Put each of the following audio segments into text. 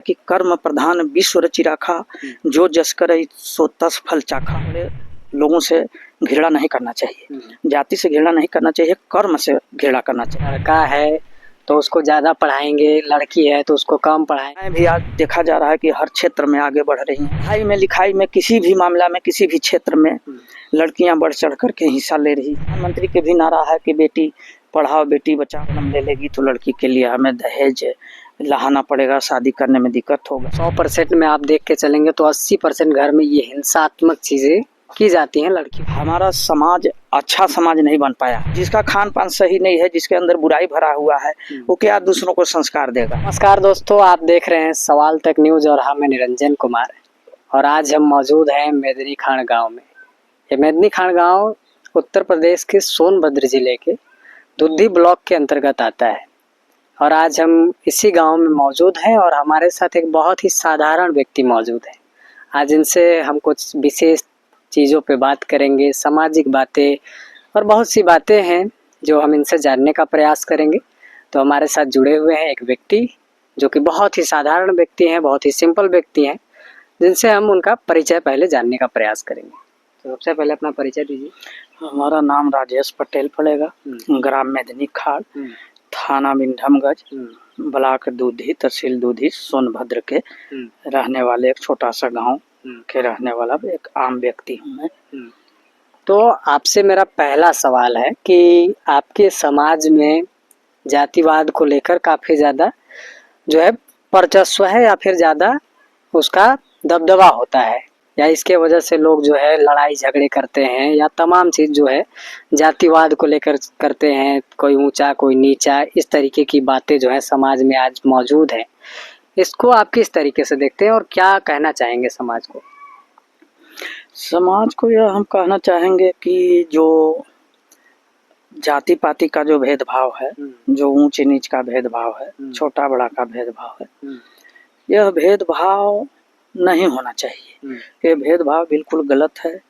कि कर्म प्रधान विश्व रचि राखा, जो जस करे सो तस फल चाखा। लोगों से घृणा नहीं करना चाहिए, जाति से घृणा नहीं करना चाहिए, कर्म से घृणा करना चाहिए। लड़का है तो उसको ज्यादा पढ़ाएंगे, लड़की है तो उसको कम पढ़ाएंगे। भी आज देखा जा रहा है कि हर क्षेत्र में आगे बढ़ रही हैं। पढ़ाई में, लिखाई में, किसी भी मामला में, किसी भी क्षेत्र में लड़कियां बढ़ चढ़ करके हिस्सा ले रही। प्रधानमंत्री के भी नारा है कि बेटी पढ़ाओ बेटी बचाओ। जन्म ले लेगी तो लड़की के लिए हमें दहेज लाना पड़ेगा, शादी करने में दिक्कत होगा। 100% में आप देख के चलेंगे तो 80% घर में ये हिंसात्मक चीजें की जाती हैं लड़की। हमारा समाज अच्छा समाज नहीं बन पाया। जिसका खान पान सही नहीं है, जिसके अंदर बुराई भरा हुआ है, वो क्या दूसरों को संस्कार देगा। नमस्कार दोस्तों, आप देख रहे हैं सवाल तक न्यूज और हम निरंजन कुमार। और आज हम मौजूद हैं मेदिनी खान गांव में। ये मेदिनी खान गांव उत्तर प्रदेश के सोनभद्र जिले के दुद्धी ब्लॉक के अंतर्गत आता है। और आज हम इसी गांव में मौजूद हैं और हमारे साथ एक बहुत ही साधारण व्यक्ति मौजूद है। आज इनसे हम कुछ विशेष चीज़ों पे बात करेंगे, सामाजिक बातें और बहुत सी बातें हैं जो हम इनसे जानने का प्रयास करेंगे। तो हमारे साथ जुड़े हुए हैं एक व्यक्ति जो कि बहुत ही साधारण व्यक्ति हैं, बहुत ही सिंपल व्यक्ति हैं, जिनसे हम उनका परिचय पहले जानने का प्रयास करेंगे। तो सबसे पहले अपना परिचय दीजिए। हमारा नाम राजेश पटेल पड़ेगा, ग्राम मेदिनी खाड़, थाना विंडमगंज, ब्लॉक दूधी, तहसील दूधी, सोनभद्र के रहने वाले एक छोटा सा गांव के रहने वाला एक आम व्यक्ति हूँ मैं। तो आपसे मेरा पहला सवाल है कि आपके समाज में जातिवाद को लेकर काफी ज्यादा जो है वर्चस्व है या फिर ज्यादा उसका दबदबा होता है, या इसके वजह से लोग जो है लड़ाई झगड़े करते हैं, या तमाम चीज जो है जातिवाद को लेकर करते हैं, कोई ऊंचा कोई नीचा, इस तरीके की बातें जो है समाज में आज मौजूद है। इसको आप किस तरीके से देखते हैं और क्या कहना चाहेंगे समाज को? समाज को यह हम कहना चाहेंगे कि जो जाति पाति का जो भेदभाव है, जो ऊंच नीच का भेदभाव है, छोटा बड़ा का भेदभाव है, यह भेदभाव नहीं होना चाहिए। ये भेदभाव बिल्कुल गलत है,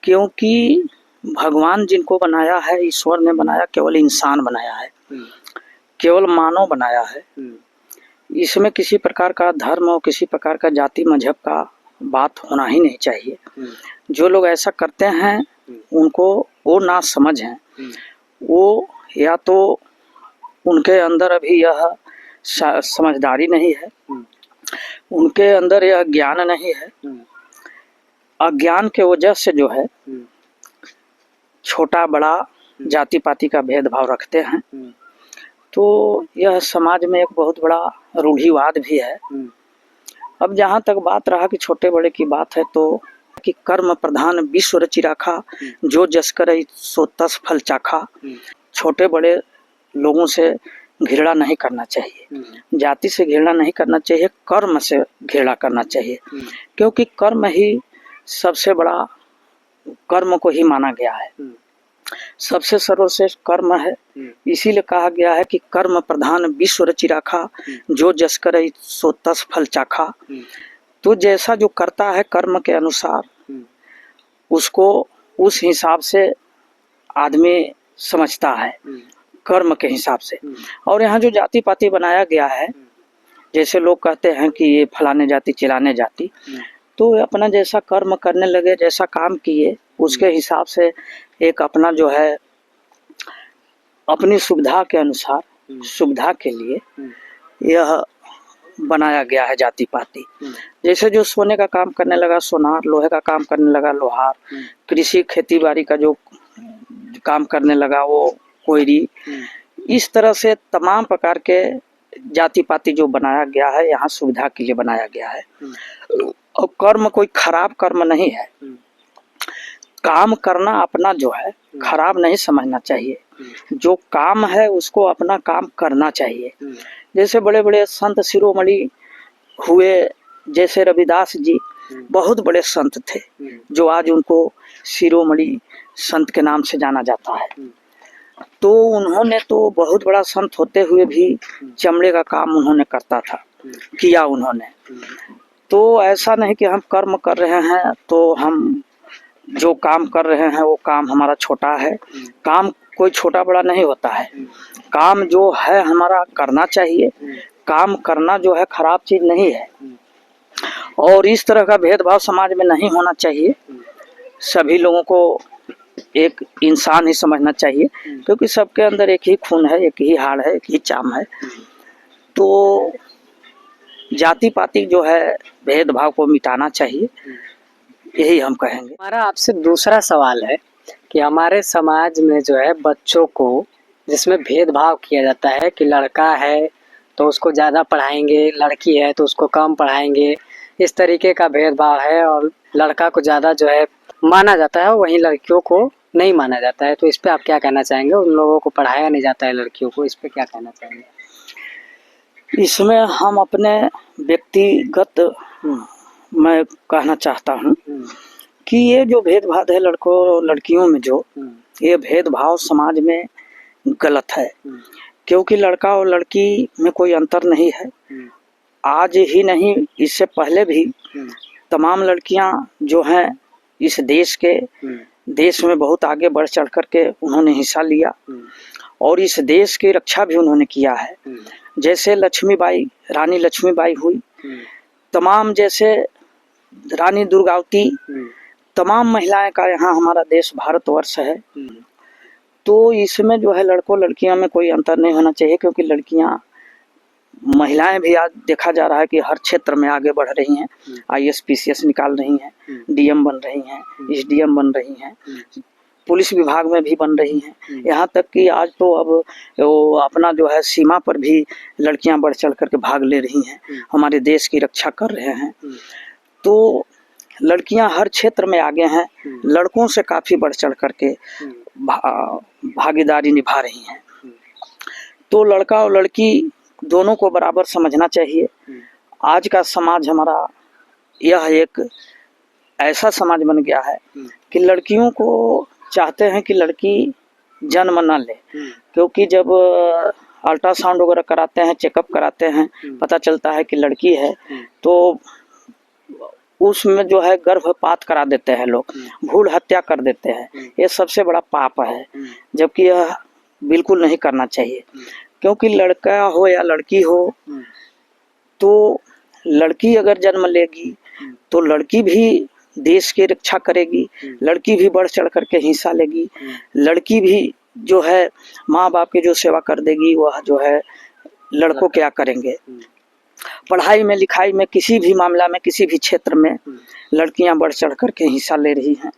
क्योंकि भगवान जिनको बनाया है, ईश्वर ने बनाया, केवल इंसान बनाया है, केवल मानव बनाया है। इसमें किसी प्रकार का धर्म और किसी प्रकार का जाति मजहब का बात होना ही नहीं चाहिए। जो लोग ऐसा करते हैं उनको वो ना समझ हैं, वो या तो उनके अंदर अभी यह समझदारी नहीं है, उनके अंदर यह ज्ञान नहीं है। अज्ञान के वजह से जो है छोटा बड़ा जाति पाति का भेदभाव रखते हैं। तो यह समाज में एक बहुत बड़ा रूढ़िवाद भी है। अब जहाँ तक बात रहा कि छोटे बड़े की बात है, तो कि कर्म प्रधान विश्व रचि राखा, जो जस करे सो तस फल चाखा। छोटे बड़े लोगों से घृणा नहीं करना चाहिए, जाति से घृणा नहीं करना चाहिए, कर्म से घृणा करना चाहिए, क्योंकि कर्म ही सबसे बड़ा, कर्म को ही माना गया है, सबसे सर्वश्रेष्ठ कर्म है। इसीलिए कहा गया है कि कर्म प्रधान विश्व रचि राखा, जो जस करे सो तस फल चाखा। तो जैसा जो करता है कर्म के अनुसार, उसको उस हिसाब से आदमी समझता है, कर्म के हिसाब से। और यहाँ जो जाति पाति बनाया गया है, जैसे लोग कहते हैं कि ये फलाने जाति चिलाने जाति, तो अपना जैसा कर्म करने लगे, जैसा काम किए, उसके हिसाब से एक अपना जो है अपनी सुविधा के अनुसार, सुविधा के लिए यह बनाया गया है जाति पाति। जैसे जो सोने का काम करने लगा सोनार, लोहे का काम करने लगा लोहार, कृषि खेती बाड़ी का जो काम करने लगा वो कोयरी। इस तरह से तमाम प्रकार के जाति पाति जो बनाया गया है, यहाँ सुविधा के लिए बनाया गया है। और कर्म कोई खराब कर्म नहीं है, काम करना अपना जो है खराब नहीं समझना चाहिए। जो काम है उसको अपना काम करना चाहिए। जैसे बड़े बड़े संत शिरोमणि हुए, जैसे रविदास जी बहुत बड़े संत थे, जो आज उनको शिरोमणि संत के नाम से जाना जाता है। तो उन्होंने तो बहुत बड़ा संत होते हुए भी चमड़े का काम उन्होंने करता था, किया उन्होंने। तो ऐसा नहीं कि हम कर्म कर रहे हैं तो हम जो काम कर रहे हैं वो काम हमारा छोटा है। काम कोई छोटा बड़ा नहीं होता है, काम जो है हमारा करना चाहिए। काम करना जो है खराब चीज नहीं है, और इस तरह का भेदभाव समाज में नहीं होना चाहिए। सभी लोगों को एक इंसान ही समझना चाहिए, क्योंकि सबके अंदर एक ही खून है, एक ही हाड़ है, एक ही चाम है। तो जाति पाति जो है भेदभाव को मिटाना चाहिए, यही हम कहेंगे। हमारा आपसे दूसरा सवाल है कि हमारे समाज में जो है बच्चों को जिसमें भेदभाव किया जाता है कि लड़का है तो उसको ज़्यादा पढ़ाएंगे, लड़की है तो उसको कम पढ़ाएंगे, इस तरीके का भेदभाव है। और लड़का को ज़्यादा जो है माना जाता है, वहीं लड़कियों को नहीं माना जाता है। तो इस पे आप क्या कहना चाहेंगे? उन लोगों को पढ़ाया नहीं जाता है लड़कियों को, इस पे क्या कहना चाहेंगे? इसमें हम अपने व्यक्तिगत मैं कहना चाहता हूँ कि ये जो भेदभाव है लड़कों लड़कियों में, जो ये भेदभाव समाज में गलत है, क्योंकि लड़का और लड़की में कोई अंतर नहीं है। आज ही नहीं, इससे पहले भी तमाम लड़कियां जो हैं इस देश में बहुत आगे बढ़ चढ़ करके उन्होंने हिस्सा लिया, और इस देश की रक्षा भी उन्होंने किया है। जैसे लक्ष्मीबाई, रानी लक्ष्मीबाई हुई, तमाम जैसे रानी दुर्गावती, तमाम महिलाएं का यहाँ हमारा देश भारतवर्ष है। तो इसमें जो है लड़कों लड़कियों में कोई अंतर नहीं होना चाहिए, क्योंकि लड़कियां, महिलाएं भी आज देखा जा रहा है कि हर क्षेत्र में आगे बढ़ रही हैं। IAS PCS निकाल रही हैं, DM बन रही हैं, SDM बन रही हैं, पुलिस विभाग में भी बन रही हैं। यहाँ तक कि आज तो अब वो अपना जो है सीमा पर भी लड़कियां बढ़ चढ़ करके भाग ले रही हैं, हमारे देश की रक्षा कर रहे हैं। तो लड़कियां हर क्षेत्र में आगे हैं, लड़कों से काफ़ी बढ़ चढ़ करके भागीदारी निभा रही हैं। तो लड़का और लड़की दोनों को बराबर समझना चाहिए। आज का समाज हमारा यह एक ऐसा समाज बन गया है कि लड़कियों को चाहते हैं कि लड़की जन्म न ले, क्योंकि जब अल्ट्रासाउंड वगैरह कराते हैं, चेकअप कराते हैं, पता चलता है कि लड़की है, तो उसमें जो है गर्भपात करा देते हैं लोग, भ्रूण हत्या कर देते हैं। ये सबसे बड़ा पाप है, जबकि यह बिल्कुल नहीं करना चाहिए। क्योंकि लड़का हो या लड़की हो, तो लड़की अगर जन्म लेगी तो लड़की भी देश की रक्षा करेगी, लड़की भी बढ़ चढ़ करके हिस्सा लेगी, लड़की भी जो है माँ बाप की जो सेवा कर देगी, वह जो है लड़कों क्या करेंगे। पढ़ाई में, लिखाई में, किसी भी मामला में, किसी भी क्षेत्र में लड़कियां बढ़ चढ़ करके हिस्सा ले रही हैं।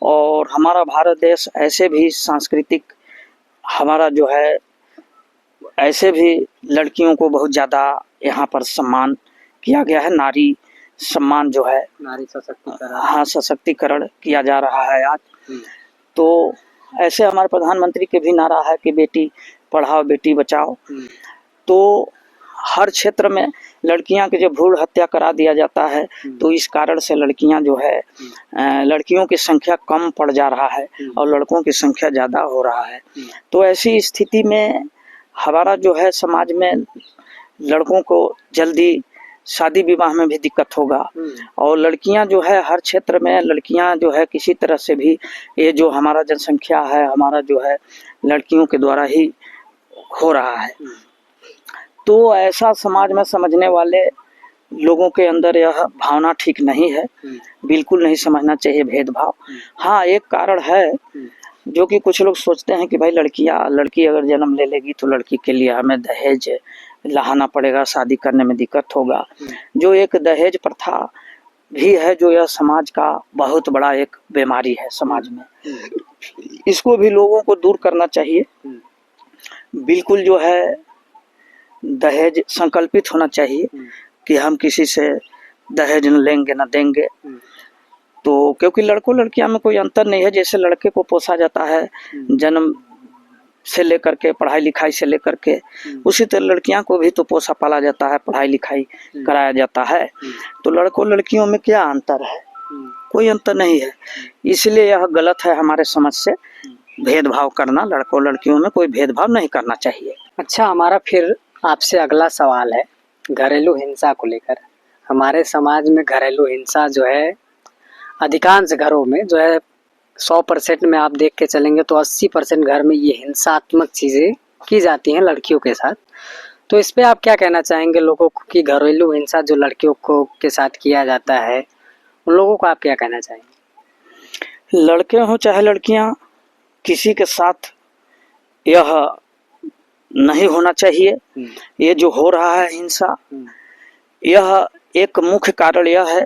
और हमारा भारत देश ऐसे भी सांस्कृतिक हमारा जो है, ऐसे भी लड़कियों को बहुत ज़्यादा यहाँ पर सम्मान किया गया है। नारी सम्मान जो है, नारी सशक्तिकरण, हाँ, सशक्तिकरण किया जा रहा है आज। तो ऐसे हमारे प्रधानमंत्री के भी नारा है कि बेटी पढ़ाओ बेटी बचाओ। तो हर क्षेत्र में लड़कियां की जब भ्रूण हत्या करा दिया जाता है, तो इस कारण से लड़कियां जो है, लड़कियों की संख्या कम पड़ जा रहा है और लड़कों की संख्या ज़्यादा हो रहा है। तो ऐसी स्थिति में हमारा जो है समाज में लड़कों को जल्दी शादी विवाह में भी दिक्कत होगा, और लड़कियां जो है हर क्षेत्र में लड़कियां जो है किसी तरह से भी, ये जो हमारा जनसंख्या है हमारा जो है लड़कियों के द्वारा ही हो रहा है। तो ऐसा समाज में समझने वाले लोगों के अंदर यह भावना ठीक नहीं है, बिल्कुल नहीं समझना चाहिए भेदभाव। हाँ, एक कारण है जो कि कुछ लोग सोचते हैं कि भाई लड़की अगर जन्म ले लेगी तो लड़की के लिए हमें दहेज लाना पड़ेगा, शादी करने में दिक्कत होगा। जो एक दहेज प्रथा भी है, जो यह समाज का बहुत बड़ा एक बीमारी है समाज में, इसको भी लोगों को दूर करना चाहिए। बिल्कुल जो है दहेज संकल्पित होना चाहिए कि हम किसी से दहेज न लेंगे न देंगे। तो क्योंकि लड़कों लड़कियां में कोई अंतर नहीं है, जैसे लड़के को पोसा जाता है जन्म से लेकर के, पढ़ाई लिखाई से लेकर के, उसी तरह लड़कियां को भी तो पोसा पाला जाता है, पढ़ाई लिखाई कराया जाता है। तो लड़कों लड़कियों में क्या अंतर है? कोई अंतर नहीं है। इसलिए यह गलत है हमारे समझ से, भेदभाव करना, लड़कों लड़कियों में कोई भेदभाव नहीं करना चाहिए। अच्छा, हमारा फिर आपसे अगला सवाल है घरेलू हिंसा को लेकर। हमारे समाज में घरेलू हिंसा जो है अधिकांश घरों में जो है 100% में आप देख के चलेंगे तो 80% घर में ये हिंसात्मक चीज़ें की जाती हैं लड़कियों के साथ। तो इस पे आप क्या कहना चाहेंगे लोगों को कि घरेलू हिंसा जो लड़कियों को के साथ किया जाता है, उन लोगों को आप क्या कहना चाहेंगे? लड़के हों चाहे लड़कियां, किसी के साथ यह नहीं होना चाहिए। ये जो हो रहा है हिंसा, यह एक मुख्य कारण यह है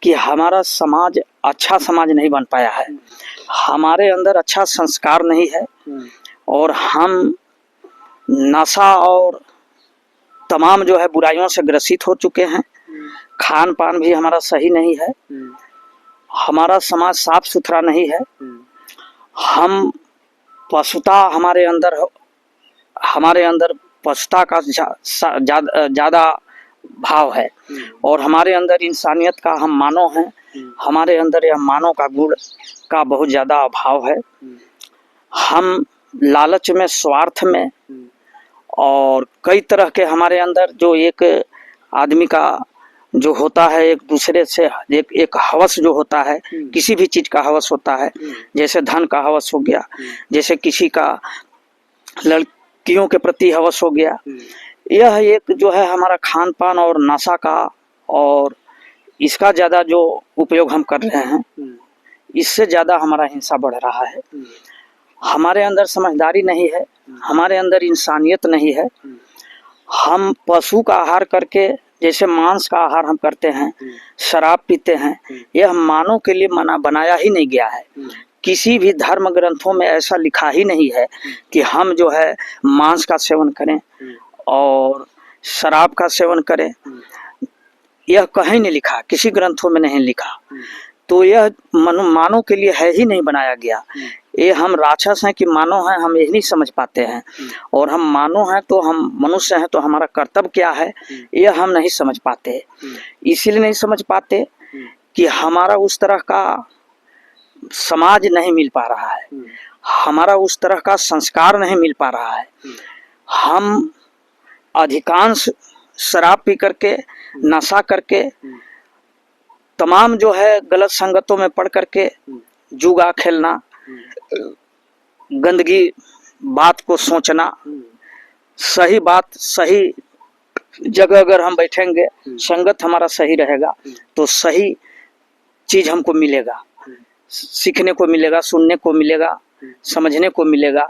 कि हमारा समाज अच्छा समाज नहीं बन पाया है, हमारे अंदर अच्छा संस्कार नहीं है और हम नशा और तमाम जो है बुराइयों से ग्रसित हो चुके हैं। खान पान भी हमारा सही नहीं है, हमारा समाज साफ सुथरा नहीं है, हम पशुता हमारे अंदर पशुता का ज़्यादा भाव है और हमारे अंदर इंसानियत का हम मानव हैं, हमारे अंदर यह मानव का गुण का बहुत ज़्यादा अभाव है। हम लालच में, स्वार्थ में और कई तरह के हमारे अंदर जो एक आदमी का जो होता है एक दूसरे से एक हवस जो होता है, किसी भी चीज़ का हवस होता है, जैसे धन का हवस हो गया, जैसे किसी का लड़कियों के प्रति हवस हो गया, यह एक जो है हमारा खान पान और नशा का और इसका ज़्यादा जो उपयोग हम कर रहे हैं, इससे ज़्यादा हमारा हिंसा बढ़ रहा है। हमारे अंदर समझदारी नहीं है, हमारे अंदर इंसानियत नहीं है। हम पशु का आहार करके, जैसे मांस का आहार हम करते हैं, शराब पीते हैं, यह मानव के लिए बनाया ही नहीं गया है। किसी भी धर्म ग्रंथों में ऐसा लिखा ही नहीं है कि हम जो है मांस का सेवन करें और शराब का सेवन करें, यह कहीं नहीं लिखा, किसी ग्रंथों में नहीं लिखा। तो यह मानव के लिए है ही नहीं बनाया गया। ये हम राक्षस हैं कि मानव हैं, हम यही नहीं समझ पाते हैं। और हम मानव हैं तो हम मनुष्य हैं, तो हमारा कर्तव्य क्या है यह हम नहीं समझ पाते। इसीलिए नहीं समझ पाते कि हमारा उस तरह का समाज नहीं मिल पा रहा है, हमारा उस तरह का संस्कार नहीं मिल पा रहा है। हम अधिकांश शराब पी करके, नशा करके, तमाम जो है गलत संगतों में पड़ करके जुआ खेलना, गंदगी बात को सोचना, सही बात सही जगह अगर हम बैठेंगे, संगत हमारा सही रहेगा तो सही चीज हमको मिलेगा, सीखने को मिलेगा, सुनने को मिलेगा, समझने को मिलेगा।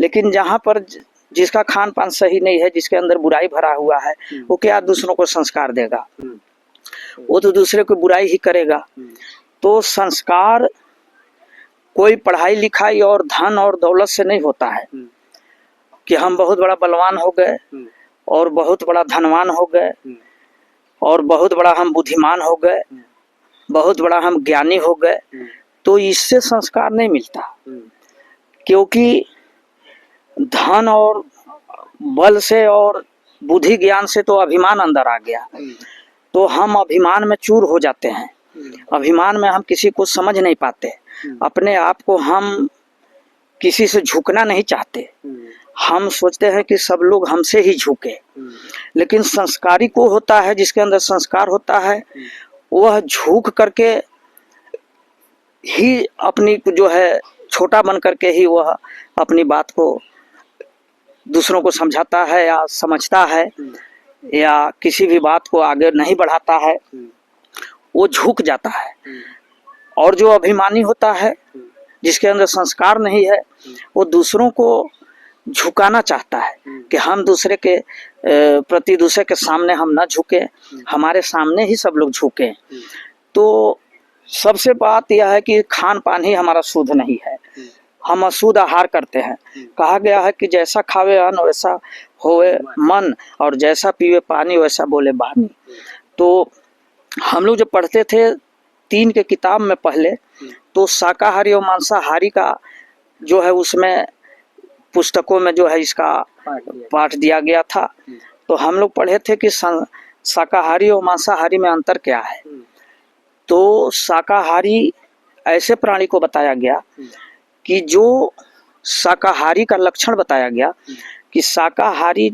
लेकिन जहाँ पर जिसका खान पान सही नहीं है, जिसके अंदर बुराई भरा हुआ है, वो क्या दूसरों को संस्कार देगा? वो तो दूसरे को बुराई ही करेगा। तो संस्कार कोई पढ़ाई लिखाई और धन और दौलत से नहीं होता है कि हम बहुत बड़ा बलवान हो गए और बहुत बड़ा धनवान हो गए और बहुत बड़ा हम बुद्धिमान हो गए, बहुत बड़ा हम ज्ञानी हो गए। तो इससे संस्कार नहीं मिलता, क्योंकि धन और बल से और बुद्धि ज्ञान से तो अभिमान अंदर आ गया, तो हम अभिमान में चूर हो जाते हैं। अभिमान में हम किसी को समझ नहीं पाते, अपने आप को हम किसी से झुकना नहीं चाहते। हम सोचते हैं कि सब लोग हमसे ही झुके, लेकिन संस्कारी को होता है, जिसके अंदर संस्कार होता है, वह झुक करके ही अपनी जो है छोटा बन करके ही वह अपनी बात को दूसरों को समझाता है या समझता है या किसी भी बात को आगे नहीं बढ़ाता है, वो झुक जाता है। और जो अभिमानी होता है, जिसके अंदर संस्कार नहीं है, वो दूसरों को झुकाना चाहता है कि हम दूसरे के प्रति, दूसरे के सामने हम ना झुके, हमारे सामने ही सब लोग झुके। तो सबसे बात यह है कि खान पान ही हमारा शुद्ध नहीं है, हम अशुद्ध आहार करते हैं। कहा गया है कि जैसा खावे अन्न वैसा होवे मन और जैसा पीवे पानी वैसा बोले वाणी। तो हम लोग जब पढ़ते थे 3 के किताब में पहले, तो शाकाहारी और मांसाहारी का जो है उसमें पुस्तकों में जो है इसका पाठ दिया गया था। तो हम लोग पढ़े थे कि शाकाहारी और मांसाहारी में अंतर क्या है। तो शाकाहारी ऐसे प्राणी को बताया गया कि जो शाकाहारी का लक्षण बताया गया कि शाकाहारी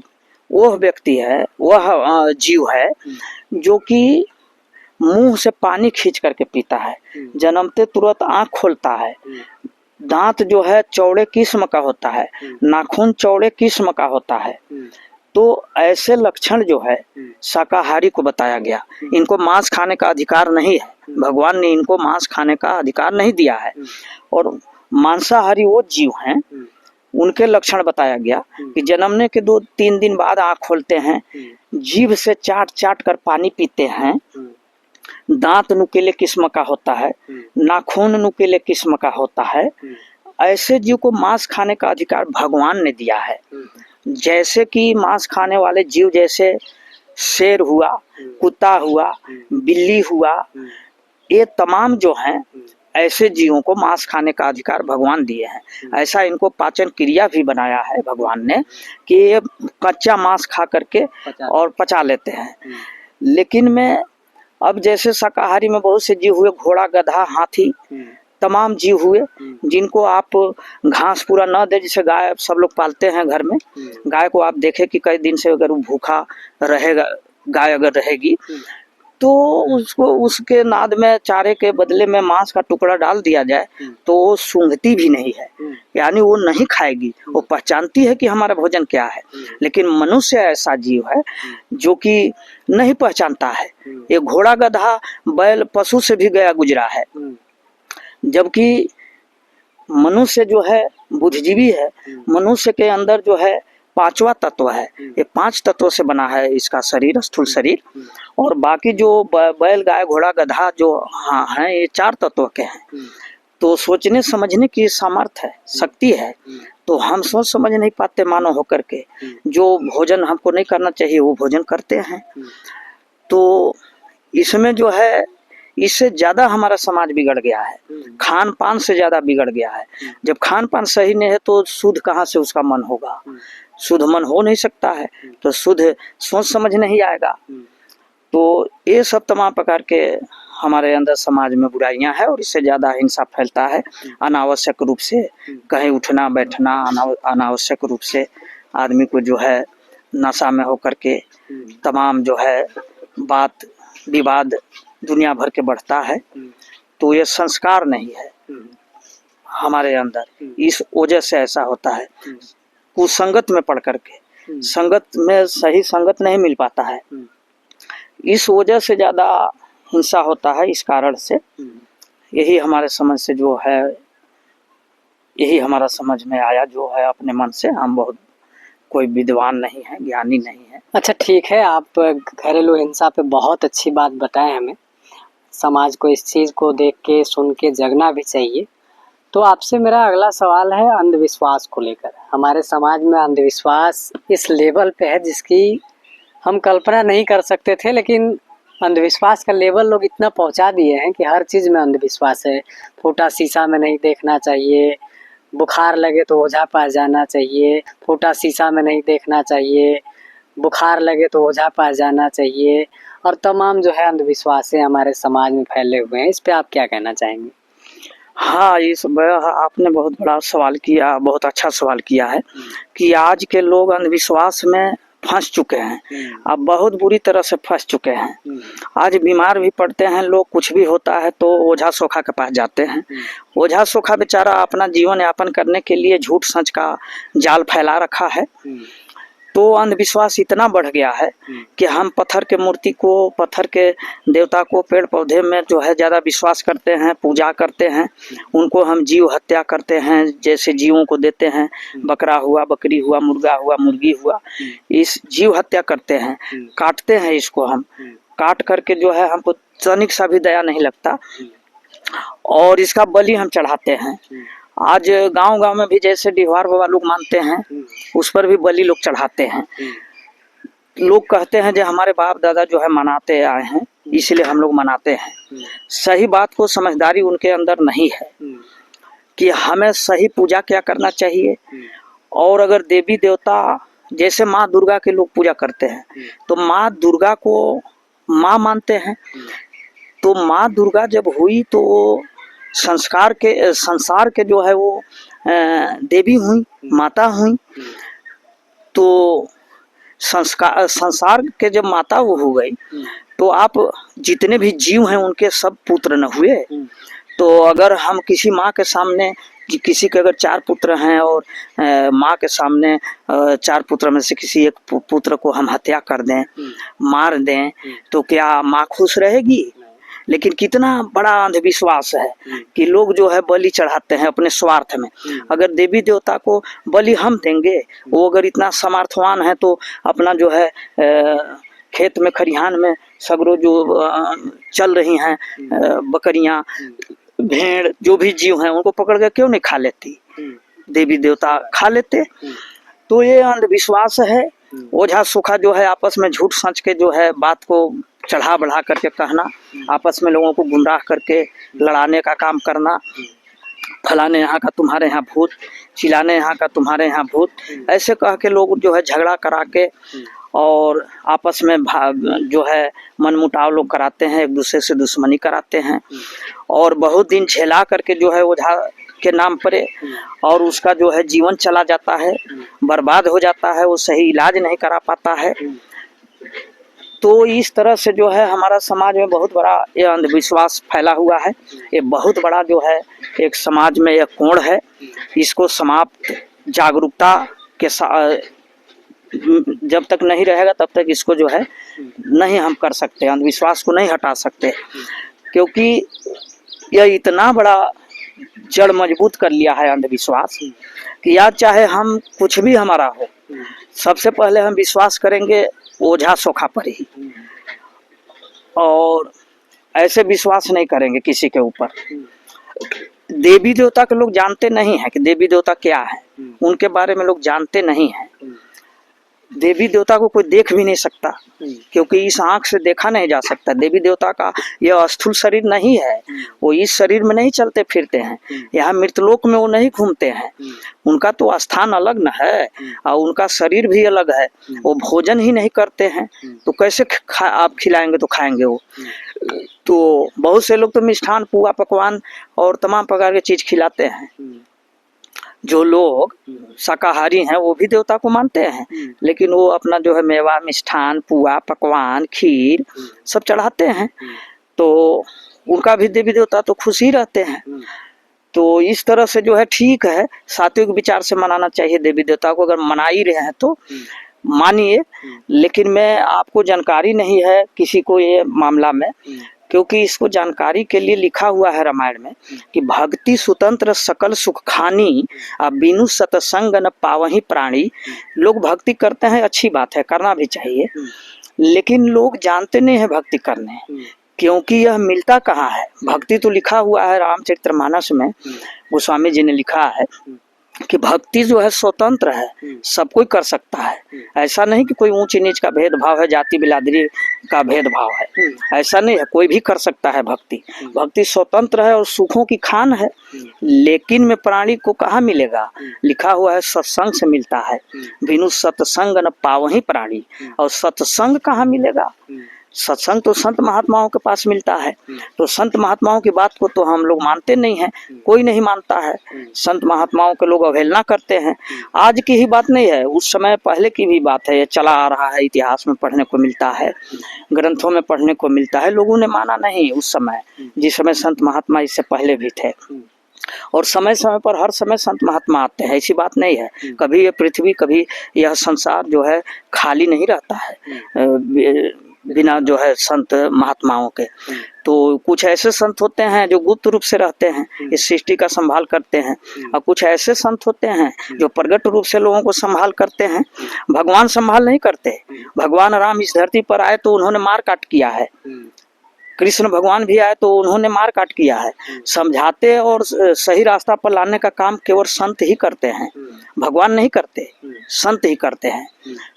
वह व्यक्ति है, वह जीव है जो कि मुंह से पानी खींच करके पीता है, जन्मते तुरंत आँख खोलता है, दांत जो है चौड़े किस्म का होता है, नाखून चौड़े किस्म का होता है। तो ऐसे लक्षण जो है शाकाहारी को बताया गया। इनको मांस खाने का अधिकार नहीं है, भगवान ने इनको मांस खाने का अधिकार नहीं दिया है। और मांसाहारी वो जीव हैं, उनके लक्षण बताया गया कि जन्मने के 2-3 दिन बाद आँख खोलते हैं, जीभ से चाट चाट कर पानी पीते हैं, दांत नुकीले किस्म का होता है, नाखून नुकीले किस्म का होता है। ऐसे जीव को मांस खाने का अधिकार भगवान ने दिया है। जैसे कि मांस खाने वाले जीव जैसे शेर हुआ, कुत्ता हुआ, बिल्ली हुआ, ये तमाम जो हैं ऐसे जीवों को मांस खाने का अधिकार भगवान दिए हैं। ऐसा इनको पाचन क्रिया भी बनाया है भगवान ने कि ये कच्चा मांस खा करके और पचा लेते हैं। लेकिन में अब जैसे शाकाहारी में बहुत से जीव हुए, घोड़ा, गधा, हाथी, तमाम जीव हुए जिनको आप घास पूरा न दे, जैसे गाय सब लोग पालते हैं घर में, गाय को आप देखें कि कई दिन से अगर वो भूखा रहेगा, गाय अगर रहेगी तो उसको उसके नाद में चारे के बदले में मांस का टुकड़ा डाल दिया जाए तो वो सूंघती भी नहीं है, यानी वो नहीं खाएगी, वो पहचानती है कि हमारा भोजन क्या है। लेकिन मनुष्य ऐसा जीव है जो कि नहीं पहचानता है। ये घोड़ा, गधा, बैल, पशु से भी गया गुजरा है, जबकि मनुष्य जो है बुद्धिजीवी है। मनुष्य के अंदर जो है 5वां तत्व है, ये 5 तत्वों से बना है इसका शरीर, स्थूल शरीर। और बाकी जो बैल, गाय, घोड़ा, गधा जो हैं ये 4 तत्व के हैं। तो सोचने समझने की सामर्थ्य है, शक्ति है, तो हम सोच समझ नहीं पाते मानव होकर के। जो भोजन हमको नहीं करना चाहिए वो भोजन करते हैं। तो इसमें जो है, इससे ज्यादा हमारा समाज बिगड़ गया है, खान पान से ज्यादा बिगड़ गया है। जब खान पान सही नहीं है तो शुद्ध कहाँ से उसका मन होगा, शुद्ध मन हो नहीं सकता है, तो शुद्ध सोच समझ नहीं आएगा। तो ये सब तमाम प्रकार के हमारे अंदर समाज में बुराइयां हैं और इससे ज्यादा हिंसा फैलता है। अनावश्यक रूप से कहीं उठना बैठना, अनावश्यक रूप से आदमी को जो है नशा में होकर के तमाम जो है बात विवाद दुनिया भर के बढ़ता है। तो ये संस्कार नहीं है हमारे अंदर, इस वजह से ऐसा होता है। कुसंगत में पढ़ करके, संगत में सही संगत नहीं मिल पाता है, इस वजह से ज्यादा हिंसा होता है। इस कारण से यही हमारे समझ से जो है, यही हमारा समझ में आया जो है अपने मन से। हम बहुत कोई विद्वान नहीं है, ज्ञानी नहीं है। अच्छा ठीक है, आप घरेलू हिंसा पे बहुत अच्छी बात बताएं हमें। समाज को इस चीज़ को देख के सुन के जगना भी चाहिए। तो आपसे मेरा अगला सवाल है अंधविश्वास को लेकर। हमारे समाज में अंधविश्वास इस लेवल पे है जिसकी हम कल्पना नहीं कर सकते थे, लेकिन अंधविश्वास का लेवल लोग इतना पहुंचा दिए हैं कि हर चीज़ में अंधविश्वास है। फूटा शीशा में नहीं देखना चाहिए, बुखार लगे तो ओझा पास जाना चाहिए, फूटा शीशा में नहीं देखना चाहिए, बुखार लगे तो ओझा पास जाना चाहिए, और तमाम जो है अंधविश्वासें हमारे समाज में फैले हुए हैं। इस पे आप क्या कहना चाहेंगे? हाँ, आपने बहुत बड़ा सवाल किया, बहुत अच्छा सवाल किया है कि आज के लोग अंधविश्वास में फंस चुके हैं, अब बहुत बुरी तरह से फंस चुके हैं। आज बीमार भी पड़ते हैं लोग, कुछ भी होता है तो ओझा सोखा के पास जाते हैं। ओझा सोखा बेचारा अपना जीवन यापन करने के लिए झूठ सच का जाल फैला रखा है। तो अंधविश्वास इतना बढ़ गया है कि हम पत्थर के मूर्ति को, पत्थर के देवता को, पेड़ पौधे में जो है ज़्यादा विश्वास करते हैं, पूजा करते हैं। उनको हम जीव हत्या करते हैं, जैसे जीवों को देते हैं, बकरा हुआ, बकरी हुआ, मुर्गा हुआ, मुर्गी हुआ, इस जीव हत्या करते हैं, काटते हैं। इसको हम काट करके जो है हमको तनिक सा भी दया नहीं लगता और इसका बलि हम चढ़ाते हैं। आज गांव-गांव में भी जैसे डिहवार बाबा लोग मानते हैं, उस पर भी बलि लोग चढ़ाते हैं। लोग कहते हैं जो हमारे बाप दादा जो है मनाते आए हैं, इसलिए हम लोग मनाते हैं। सही बात को समझदारी उनके अंदर नहीं है कि हमें सही पूजा क्या करना चाहिए। और अगर देवी देवता जैसे माँ दुर्गा के लोग पूजा करते हैं तो माँ दुर्गा को माँ मानते हैं। तो माँ दुर्गा जब हुई तो संसार के जो है वो देवी हुई, माता हुई। तो संसार के जब माता वो हो गई तो आप जितने भी जीव हैं उनके सब पुत्र न हुए। तो अगर हम किसी माँ के सामने किसी के अगर 4 पुत्र हैं और माँ के सामने 4 पुत्र में से किसी एक पुत्र को हम हत्या कर दें, मार दें, तो क्या माँ खुश रहेगी? लेकिन कितना बड़ा अंधविश्वास है कि लोग जो है बलि चढ़ाते हैं अपने स्वार्थ में। अगर देवी देवता को बलि हम देंगे, वो अगर इतना सामर्थ्यवान है तो अपना जो है खेत में खरिहान में सगरो जो चल रही हैं बकरियां, भेड़, जो भी जीव हैं उनको पकड़ के क्यों नहीं खा लेती? देवी देवता खा लेते। तो ये अंधविश्वास है। ओझा सोखा जो है आपस में झूठ सच के जो है बात को चढ़ा बढ़ा करके कहना, आपस में लोगों को गुमराह करके लड़ाने का काम करना, फलाने यहाँ का तुम्हारे यहाँ भूत, चिल्लाने यहाँ का तुम्हारे यहाँ भूत, ऐसे कह के लोग जो है झगड़ा करा के और आपस में जो है मनमुटाव लोग कराते हैं, एक दूसरे से दुश्मनी कराते हैं और बहुत दिन झेला करके जो है ओझा के नाम पर और उसका जो है जीवन चला जाता है, बर्बाद हो जाता है, वो सही इलाज नहीं करा पाता है। तो इस तरह से जो है हमारा समाज में बहुत बड़ा ये अंधविश्वास फैला हुआ है। ये बहुत बड़ा जो है एक समाज में एक कोण है। इसको समाप्त जागरूकता के जब तक नहीं रहेगा तब तक इसको जो है नहीं हम कर सकते, अंधविश्वास को नहीं हटा सकते, क्योंकि यह इतना बड़ा जड़ मजबूत कर लिया है अंधविश्वास कि या चाहे हम कुछ भी हमारा हो, सबसे पहले हम विश्वास करेंगे ओझा सोखा पर ही, और ऐसे विश्वास नहीं करेंगे किसी के ऊपर। देवी देवता के लोग जानते नहीं है कि देवी देवता क्या है, उनके बारे में लोग जानते नहीं है। देवी देवता को कोई देख भी नहीं सकता, क्योंकि इस आंख से देखा नहीं जा सकता। देवी देवता का यह स्थूल शरीर नहीं है, वो इस शरीर में नहीं चलते फिरते हैं, यहाँ मृतलोक में वो नहीं घूमते हैं, उनका तो स्थान अलग न है और उनका शरीर भी अलग है। वो भोजन ही नहीं करते हैं, तो कैसे आप खिलाएंगे तो खाएंगे वो? तो बहुत से लोग तो मिष्ठान, पुआ, पकवान और तमाम प्रकार की चीज खिलाते हैं। जो लोग शाकाहारी हैं वो भी देवता को मानते हैं, लेकिन वो अपना जो है मेवा, मिष्ठान, पुआ, पकवान, खीर सब चढ़ाते हैं, तो उनका भी देवी देवता तो खुश ही रहते हैं। तो इस तरह से जो है ठीक है, सात्विक विचार से मनाना चाहिए देवी देवता को। अगर मना ही रहे हैं तो मानिए, लेकिन मैं आपको जानकारी नहीं है किसी को ये मामला में, क्योंकि इसको जानकारी के लिए लिखा हुआ है रामायण में कि भक्ति स्वतंत्र सकल सुख खानी, बिनु सतसंग न पावही प्राणी। लोग भक्ति करते हैं, अच्छी बात है, करना भी चाहिए, लेकिन लोग जानते नहीं है भक्ति करने, क्योंकि यह मिलता कहाँ है। भक्ति तो लिखा हुआ है रामचरितमानस में, गोस्वामी जी ने लिखा है कि भक्ति जो है स्वतंत्र है, सब कोई कर सकता है। ऐसा नहीं कि कोई ऊंच नीच का भेदभाव है, जाति बिरादरी का भेदभाव है, ऐसा नहीं है, कोई भी कर सकता है भक्ति। भक्ति स्वतंत्र है और सुखों की खान है, लेकिन में प्राणी को कहाँ मिलेगा? लिखा हुआ है सत्संग से मिलता है, बिनु सत्संग न पावही प्राणी। और सत्संग कहाँ मिलेगा? सत्संग तो संत महात्माओं के पास मिलता है। तो संत महात्माओं की बात को तो हम लोग मानते नहीं हैं, कोई नहीं मानता है। संत महात्माओं के लोग अवहेलना करते हैं। आज की ही बात नहीं है, उस समय पहले की भी बात है, ये चला आ रहा है, इतिहास में पढ़ने को मिलता है, ग्रंथों में पढ़ने को मिलता है। लोगों ने माना नहीं उस समय, जिस समय संत महात्मा इससे पहले भी थे। और समय समय पर हर समय संत महात्मा आते हैं, ऐसी बात नहीं है। कभी ये पृथ्वी, कभी यह संसार जो है खाली नहीं रहता है बिना जो है संत महात्माओं के। तो कुछ ऐसे संत होते हैं जो गुप्त रूप से रहते हैं, इस सृष्टि का संभाल करते हैं, और कुछ ऐसे संत होते हैं जो प्रगट रूप से लोगों को संभाल करते हैं। भगवान संभाल नहीं करते। भगवान राम इस धरती पर आए तो उन्होंने मार काट किया है, कृष्ण भगवान भी आए तो उन्होंने मार काट किया है। समझाते और सही रास्ता पर लाने का काम केवल संत ही करते हैं, भगवान नहीं करते, संत ही करते हैं।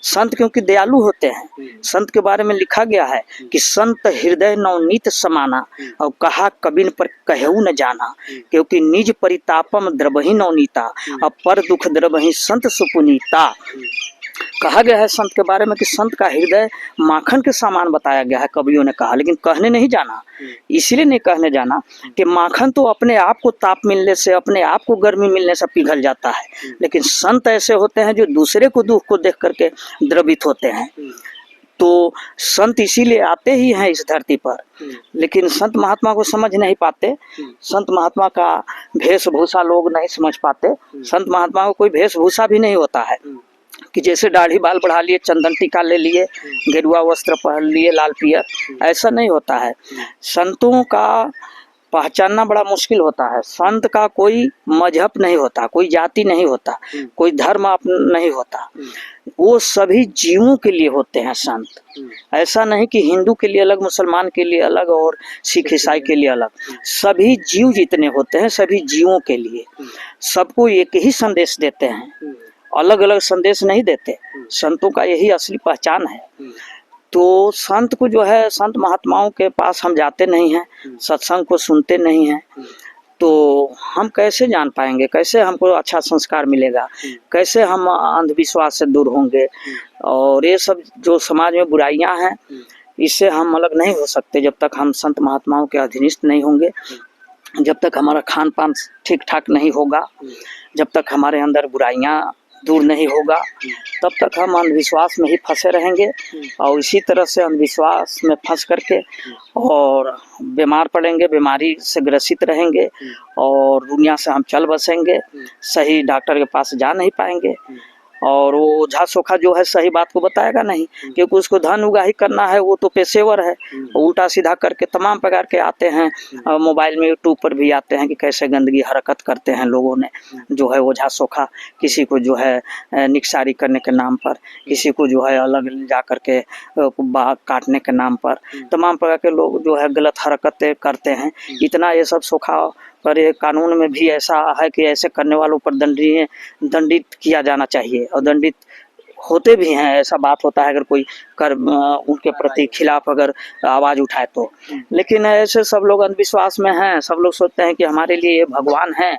संत क्योंकि दयालु होते हैं। संत के बारे में लिखा गया है कि संत हृदय नवनीत समाना, और कहा कबिन पर कहऊ न जाना, क्योंकि निज परितापम द्रवहि नवनीता, और पर दुख द्रवहि संत सुपुनीता। कहा गया है संत के बारे में कि संत का हृदय माखन के समान बताया गया है, कवियों ने कहा, लेकिन कहने नहीं जाना। इसलिए नहीं कहने जाना कि माखन तो अपने आप को ताप मिलने से, अपने आप को गर्मी मिलने से पिघल जाता है, लेकिन संत ऐसे होते हैं जो दूसरे को दुख को देख करके द्रवित होते हैं। तो संत इसीलिए आते ही हैं इस धरती पर, लेकिन संत महात्मा को समझ नहीं पाते। संत महात्मा का वेशभूषा लोग नहीं समझ पाते। संत महात्मा को कोई वेशभूषा भी नहीं होता है कि जैसे दाढ़ी बाल बढ़ा लिए, चंदन टीका ले लिए, गेरुआ वस्त्र पहन लिए, लाल पियर, ऐसा नहीं होता है। संतों का पहचानना बड़ा मुश्किल होता है। संत का कोई मजहब नहीं होता, कोई जाति नहीं होता, कोई धर्म नहीं होता। वो सभी जीवों के लिए होते हैं संत। ऐसा नहीं कि हिंदू के लिए अलग, मुसलमान के लिए अलग और सिख ईसाई के लिए अलग। सभी जीव जितने होते हैं सभी जीवों के लिए, सबको एक ही संदेश देते हैं, अलग अलग संदेश नहीं देते। संतों का यही असली पहचान है। तो संत को जो है, संत महात्माओं के पास हम जाते नहीं हैं, सत्संग को सुनते नहीं हैं, तो हम कैसे जान पाएंगे, कैसे हमको अच्छा संस्कार मिलेगा, कैसे हम अंधविश्वास से दूर होंगे। और ये सब जो समाज में बुराइयां हैं, इससे हम अलग नहीं हो सकते जब तक हम संत महात्माओं के अधीनस्थ नहीं होंगे, जब तक हमारा खान पान ठीक ठाक नहीं होगा, जब तक हमारे अंदर बुराइयां दूर नहीं होगा, तब तक हम अंधविश्वास में ही फंसे रहेंगे। और इसी तरह से अंधविश्वास में फंस करके और बीमार पड़ेंगे, बीमारी से ग्रसित रहेंगे और दुनिया से हम चल बसेंगे, सही डॉक्टर के पास जा नहीं पाएंगे। और वो ओझा सोखा जो है सही बात को बताएगा नहीं, क्योंकि उसको धन उगाही करना है, वो तो पेशेवर है। उल्टा सीधा करके तमाम प्रकार के आते हैं, मोबाइल में यूट्यूब पर भी आते हैं कि कैसे गंदगी हरकत करते हैं लोगों ने, जो है ओझा सोखा। किसी को जो है निकसारी करने के नाम पर, किसी को जो है अलग जा करके बाग काटने के नाम पर, तमाम प्रकार के लोग जो है गलत हरकतें करते हैं। इतना ये सब सोखा पर ये कानून में भी ऐसा है कि ऐसे करने वालों पर दंडित किया जाना चाहिए, और दंडित होते भी हैं। ऐसा बात होता है अगर कोई उनके प्रति खिलाफ अगर आवाज उठाए तो। लेकिन ऐसे सब लोग अंधविश्वास में हैं। सब लोग सोचते हैं कि हमारे लिए ये भगवान है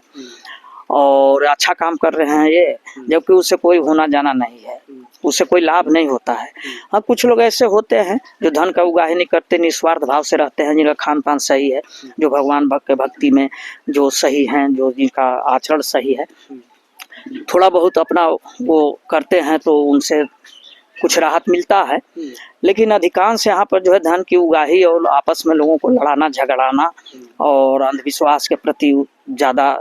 और अच्छा काम कर रहे हैं ये, जबकि उससे कोई होना जाना नहीं है, उससे कोई लाभ नहीं होता है। हाँ, कुछ लोग ऐसे होते हैं जो धन का उगाही नहीं करते, निस्वार्थ भाव से रहते हैं, जिनका खान पान सही है, जो भगवान भक्ति में जो सही हैं, जो जिनका आचरण सही है, थोड़ा बहुत अपना वो करते हैं तो उनसे कुछ राहत मिलता है। लेकिन अधिकांश यहाँ पर जो है धन की उगाही और आपस में लोगों को लड़ाना झगड़ाना और अंधविश्वास के प्रति ज़्यादा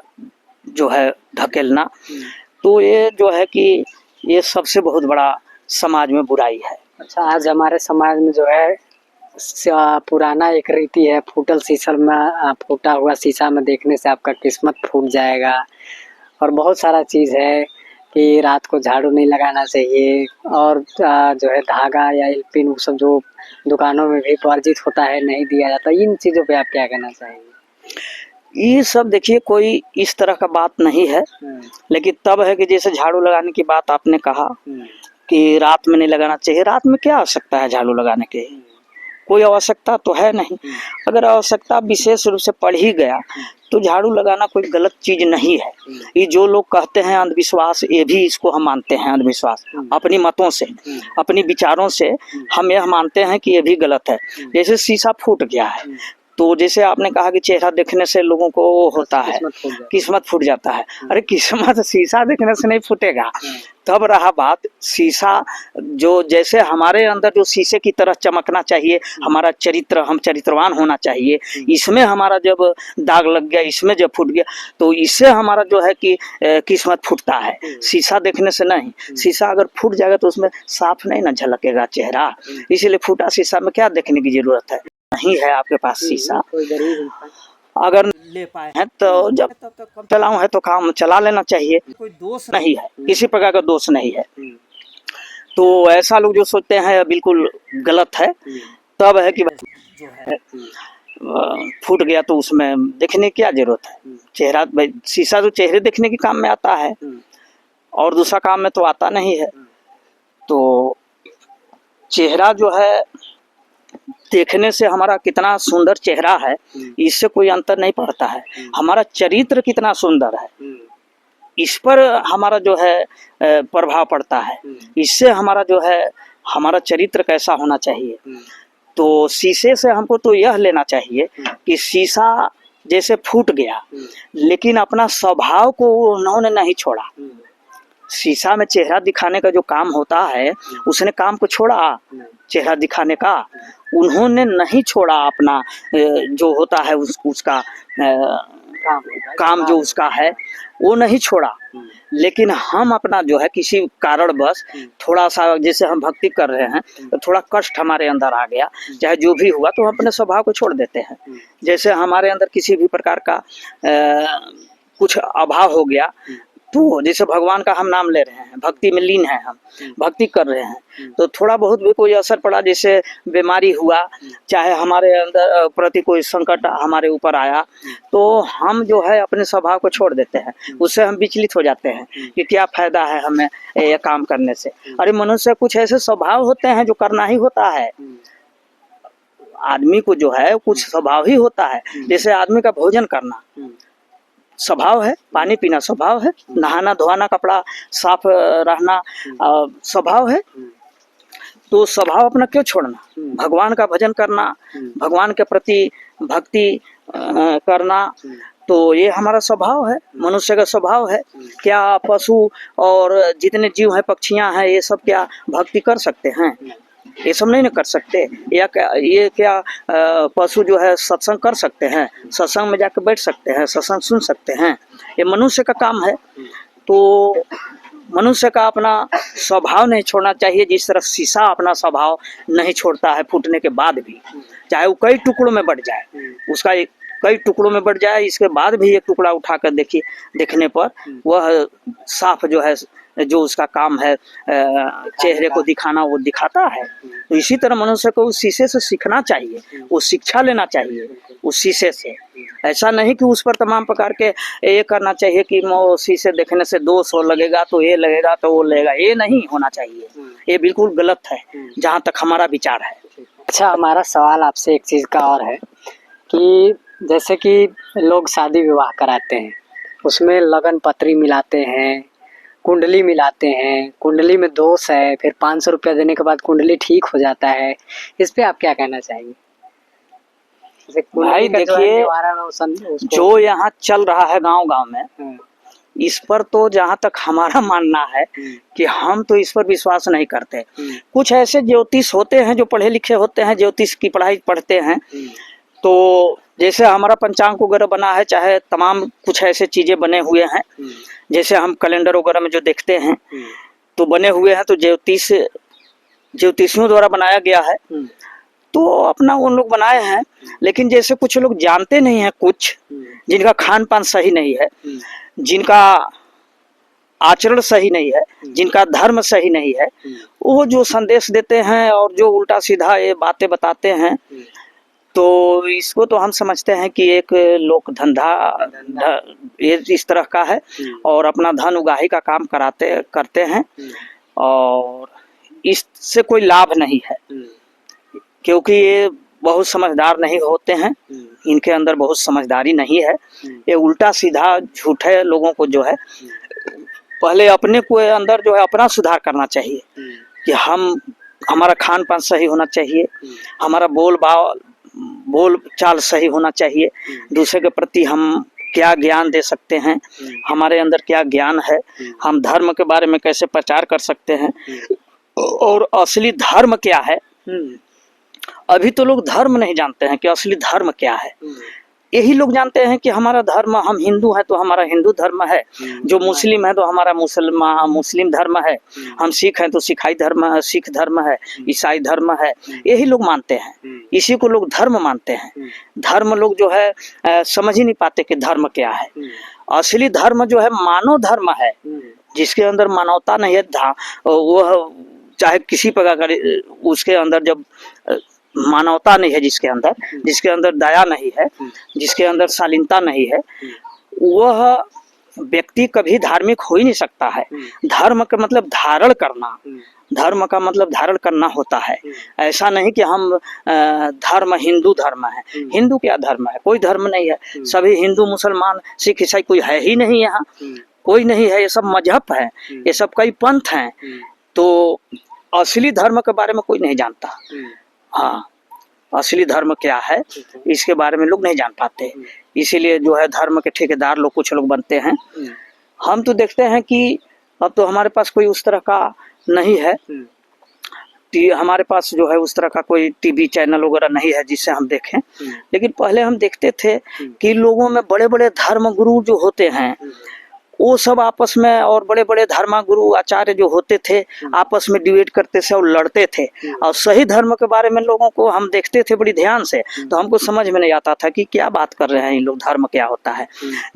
जो है धकेलना, तो ये जो है कि ये सबसे बहुत बड़ा समाज में बुराई है। अच्छा, आज हमारे समाज में जो है पुराना एक रीति है, फूटल शीशा में, फूटा हुआ शीशा में देखने से आपका किस्मत फूट जाएगा, और बहुत सारा चीज़ है कि रात को झाड़ू नहीं लगाना चाहिए, और जो है धागा या एल्पिन वो सब जो दुकानों में भी वर्जित होता है, नहीं दिया जाता। इन चीज़ों पे आप क्या कहना चाहेंगे? ये सब देखिए कोई इस तरह का बात नहीं है, लेकिन तब है कि जैसे झाड़ू लगाने की बात आपने कहा कि रात में नहीं लगाना चाहिए। रात में क्या आवश्यकता है झाड़ू लगाने की? कोई आवश्यकता तो है नहीं। अगर आवश्यकता विशेष रूप से पड़ ही गया तो झाड़ू लगाना कोई गलत चीज नहीं है। ये जो लोग कहते हैं अंधविश्वास, ये भी इसको हम मानते हैं अंधविश्वास। अपनी मतों से, अपनी विचारों से हम यह मानते हैं कि ये भी गलत है। जैसे शीशा फूट गया है, तो जैसे आपने कहा कि चेहरा देखने से लोगों को होता है, किस्मत फूट जाता है। अरे किस्मत शीशा देखने से नहीं फूटेगा। तब रहा बात शीशा, जो जैसे हमारे अंदर जो शीशे की तरह चमकना चाहिए, हमारा चरित्र, हम चरित्रवान होना चाहिए, इसमें हमारा जब दाग लग गया, इसमें जब फूट गया, तो इससे हमारा जो है कि किस्मत फूटता है, शीशा देखने से नहीं। शीशा अगर फूट जाएगा तो उसमें साफ नहीं ना झलकेगा चेहरा, इसीलिए फूटा शीशा में क्या देखने की जरूरत है। नहीं है आपके पास शीशा, अगर ले पाए हैं तो जब तब तक काम चलाऊं है तो काम चला लेना चाहिए, कोई दोष नहीं है, किसी प्रकार का दोष नहीं है। तो ऐसा लोग जो सोचते हैं बिल्कुल गलत है। तब है कि जो है फूट गया तो उसमें देखने की क्या जरूरत है। चेहरा, शीशा तो चेहरे देखने के काम में आता है और दूसरा काम में तो आता नहीं है। तो चेहरा जो है देखने से हमारा कितना सुंदर चेहरा है, इससे कोई अंतर नहीं पड़ता है। हमारा चरित्र कितना सुंदर है, इस पर हमारा जो है प्रभाव पड़ता है। इससे हमारा जो है हमारा चरित्र कैसा होना चाहिए। तो शीशे से हमको तो यह लेना चाहिए कि शीशा जैसे फूट गया, लेकिन अपना स्वभाव को उन्होंने नहीं छोड़ा। शीशा में चेहरा दिखाने का जो काम होता है, उसने काम को छोड़ा चेहरा दिखाने का? उन्होंने नहीं छोड़ा अपना जो होता है उसका काम जो उसका है वो नहीं छोड़ा। लेकिन हम अपना जो है किसी कारणवश थोड़ा सा, जैसे हम भक्ति कर रहे हैं तो थोड़ा कष्ट हमारे अंदर आ गया, चाहे जो भी हुआ, तो हम अपने स्वभाव को छोड़ देते हैं। जैसे हमारे अंदर किसी भी प्रकार का कुछ अभाव हो गया, तो जैसे भगवान का हम नाम ले रहे हैं, भक्ति में लीन है, हम भक्ति कर रहे हैं, तो थोड़ा बहुत भी कोई असर पड़ा, जैसे बीमारी हुआ, चाहे हमारे अंदर प्रति कोई संकट हमारे ऊपर आया, तो हम जो है अपने स्वभाव को छोड़ देते हैं, उससे हम विचलित हो जाते हैं कि क्या फायदा है हमें ये काम करने से। अरे मनुष्य कुछ ऐसे स्वभाव होते हैं जो करना ही होता है, आदमी को जो है कुछ स्वभाव ही होता है। जैसे आदमी का भोजन करना स्वभाव है, पानी पीना स्वभाव है, नहाना धोना, कपड़ा साफ रहना स्वभाव है। तो स्वभाव अपना क्यों छोड़ना? भगवान का भजन करना, भगवान के प्रति भक्ति करना, तो ये हमारा स्वभाव है, मनुष्य का स्वभाव है। क्या पशु और जितने जीव हैं, पक्षियां हैं, ये सब क्या भक्ति कर सकते हैं? ये सब नहीं ना कर सकते। या ये क्या पशु जो है सत्संग कर सकते हैं? सत्संग में जाकर बैठ सकते हैं, सत्संग सुन सकते हैं? ये मनुष्य का काम है। तो मनुष्य का अपना स्वभाव नहीं छोड़ना चाहिए, जिस तरह शीशा अपना स्वभाव नहीं छोड़ता है फूटने के बाद भी, चाहे वो कई टुकड़ों में बढ़ जाए, उसका कई टुकड़ों में बढ़ जाए, इसके बाद भी एक टुकड़ा उठाकर देखने पर वह साफ जो है, जो उसका काम है चेहरे को दिखाना, वो दिखाता है। तो इसी तरह मनुष्य को उस शीशे से सीखना चाहिए, वो शिक्षा लेना चाहिए उस शीशे से। ऐसा नहीं कि उस पर तमाम प्रकार के ये करना चाहिए कि वो शीशे देखने से दोष हो लगेगा, तो ये लगेगा तो वो लगेगा, ये नहीं होना चाहिए। ये बिल्कुल गलत है जहाँ तक हमारा विचार है। अच्छा, हमारा सवाल आपसे एक चीज़ का और है कि जैसे कि लोग शादी विवाह कराते हैं, उसमें लगन पत्री मिलाते हैं, कुंडली मिलाते हैं, कुंडली में दोष है, फिर 500 रुपया देने के बाद कुंडली ठीक हो जाता है। इस पे आप क्या कहना चाहेंगे? भाई देखिए, जो यहाँ चल रहा है गांव-गांव में, इस पर तो जहाँ तक हमारा मानना है कि हम तो इस पर विश्वास नहीं करते। कुछ ऐसे ज्योतिष होते हैं जो पढ़े लिखे होते हैं, ज्योतिष की पढ़ाई पढ़ते हैं, तो जैसे हमारा पंचांग वगैरह बना है, चाहे तमाम कुछ ऐसे चीजें बने हुए हैं, जैसे हम कैलेंडर वगैरह में जो देखते हैं तो बने हुए हैं, तो ज्योतिषियों द्वारा बनाया गया है, तो अपना उन लोग बनाए हैं। लेकिन जैसे कुछ लोग जानते नहीं हैं, कुछ जिनका खान पान सही नहीं है, जिनका आचरण सही नहीं है, जिनका धर्म सही नहीं है, वो जो संदेश देते हैं और जो उल्टा सीधा ये बातें बताते हैं, तो इसको तो हम समझते हैं कि एक लोक धंधा ये इस तरह का है, और अपना धन उगाही का काम करते हैं, और इससे कोई लाभ नहीं है, क्योंकि ये बहुत समझदार नहीं होते हैं, इनके अंदर बहुत समझदारी नहीं है। ये उल्टा सीधा झूठे लोगों को जो है, पहले अपने को अंदर जो है अपना सुधार करना चाहिए कि हमारा खान पान सही होना चाहिए, हमारा बोल चाल सही होना चाहिए, दूसरे के प्रति हम क्या ज्ञान दे सकते हैं, हमारे अंदर क्या ज्ञान है, हम धर्म के बारे में कैसे प्रचार कर सकते हैं, और असली धर्म क्या है। अभी तो लोग धर्म नहीं जानते हैं कि असली धर्म क्या है। यही लोग जानते हैं कि हमारा धर्म, हम हिंदू हैं तो हमारा हिंदू धर्म है, जो मुस्लिम है तो हमारा मुस्लिम धर्म है, हम सिख हैं तो सिख धर्म है, ईसाई धर्म है, यही लोग मानते हैं, इसी को लोग धर्म मानते हैं। धर्म लोग जो है समझ ही नहीं पाते कि धर्म क्या है। असली धर्म जो है मानव धर्म है, जिसके अंदर मानवता नहीं है, वह चाहे किसी प्रकार उसके अंदर जब मानवता नहीं है, जिसके अंदर दया नहीं है, जिसके अंदर शालीनता नहीं है, वह व्यक्ति कभी धार्मिक हो ही नहीं सकता है। धर्म का मतलब धारण करना, धर्म का मतलब धारण करना होता है। ऐसा नहीं कि हम धर्म हिंदू धर्म है, हिंदू क्या धर्म है, कोई धर्म नहीं है, सभी हिंदू मुसलमान सिख ईसाई कोई है ही नहीं, यहाँ कोई नहीं है, ये सब मजहब है, ये सब कई पंथ हैं। तो असली धर्म के बारे में कोई नहीं जानता। हाँ, असली धर्म क्या है इसके बारे में लोग नहीं जान पाते, इसीलिए जो है धर्म के ठेकेदार लोग कुछ लोग बनते हैं। हम तो देखते हैं कि अब तो हमारे पास कोई उस तरह का नहीं है, हमारे पास जो है उस तरह का कोई टीवी चैनल वगैरह नहीं है जिससे हम देखें। लेकिन पहले हम देखते थे कि लोगों में बड़े बड़े धर्म गुरु जो होते हैं वो सब आपस में, और बड़े बड़े धर्मगुरु आचार्य जो होते थे आपस में डिबेट करते थे और लड़ते थे, और सही धर्म के बारे में लोगों को हम देखते थे बड़ी ध्यान से, तो हमको समझ में नहीं आता था कि क्या बात कर रहे हैं इन लोग, धर्म क्या होता है।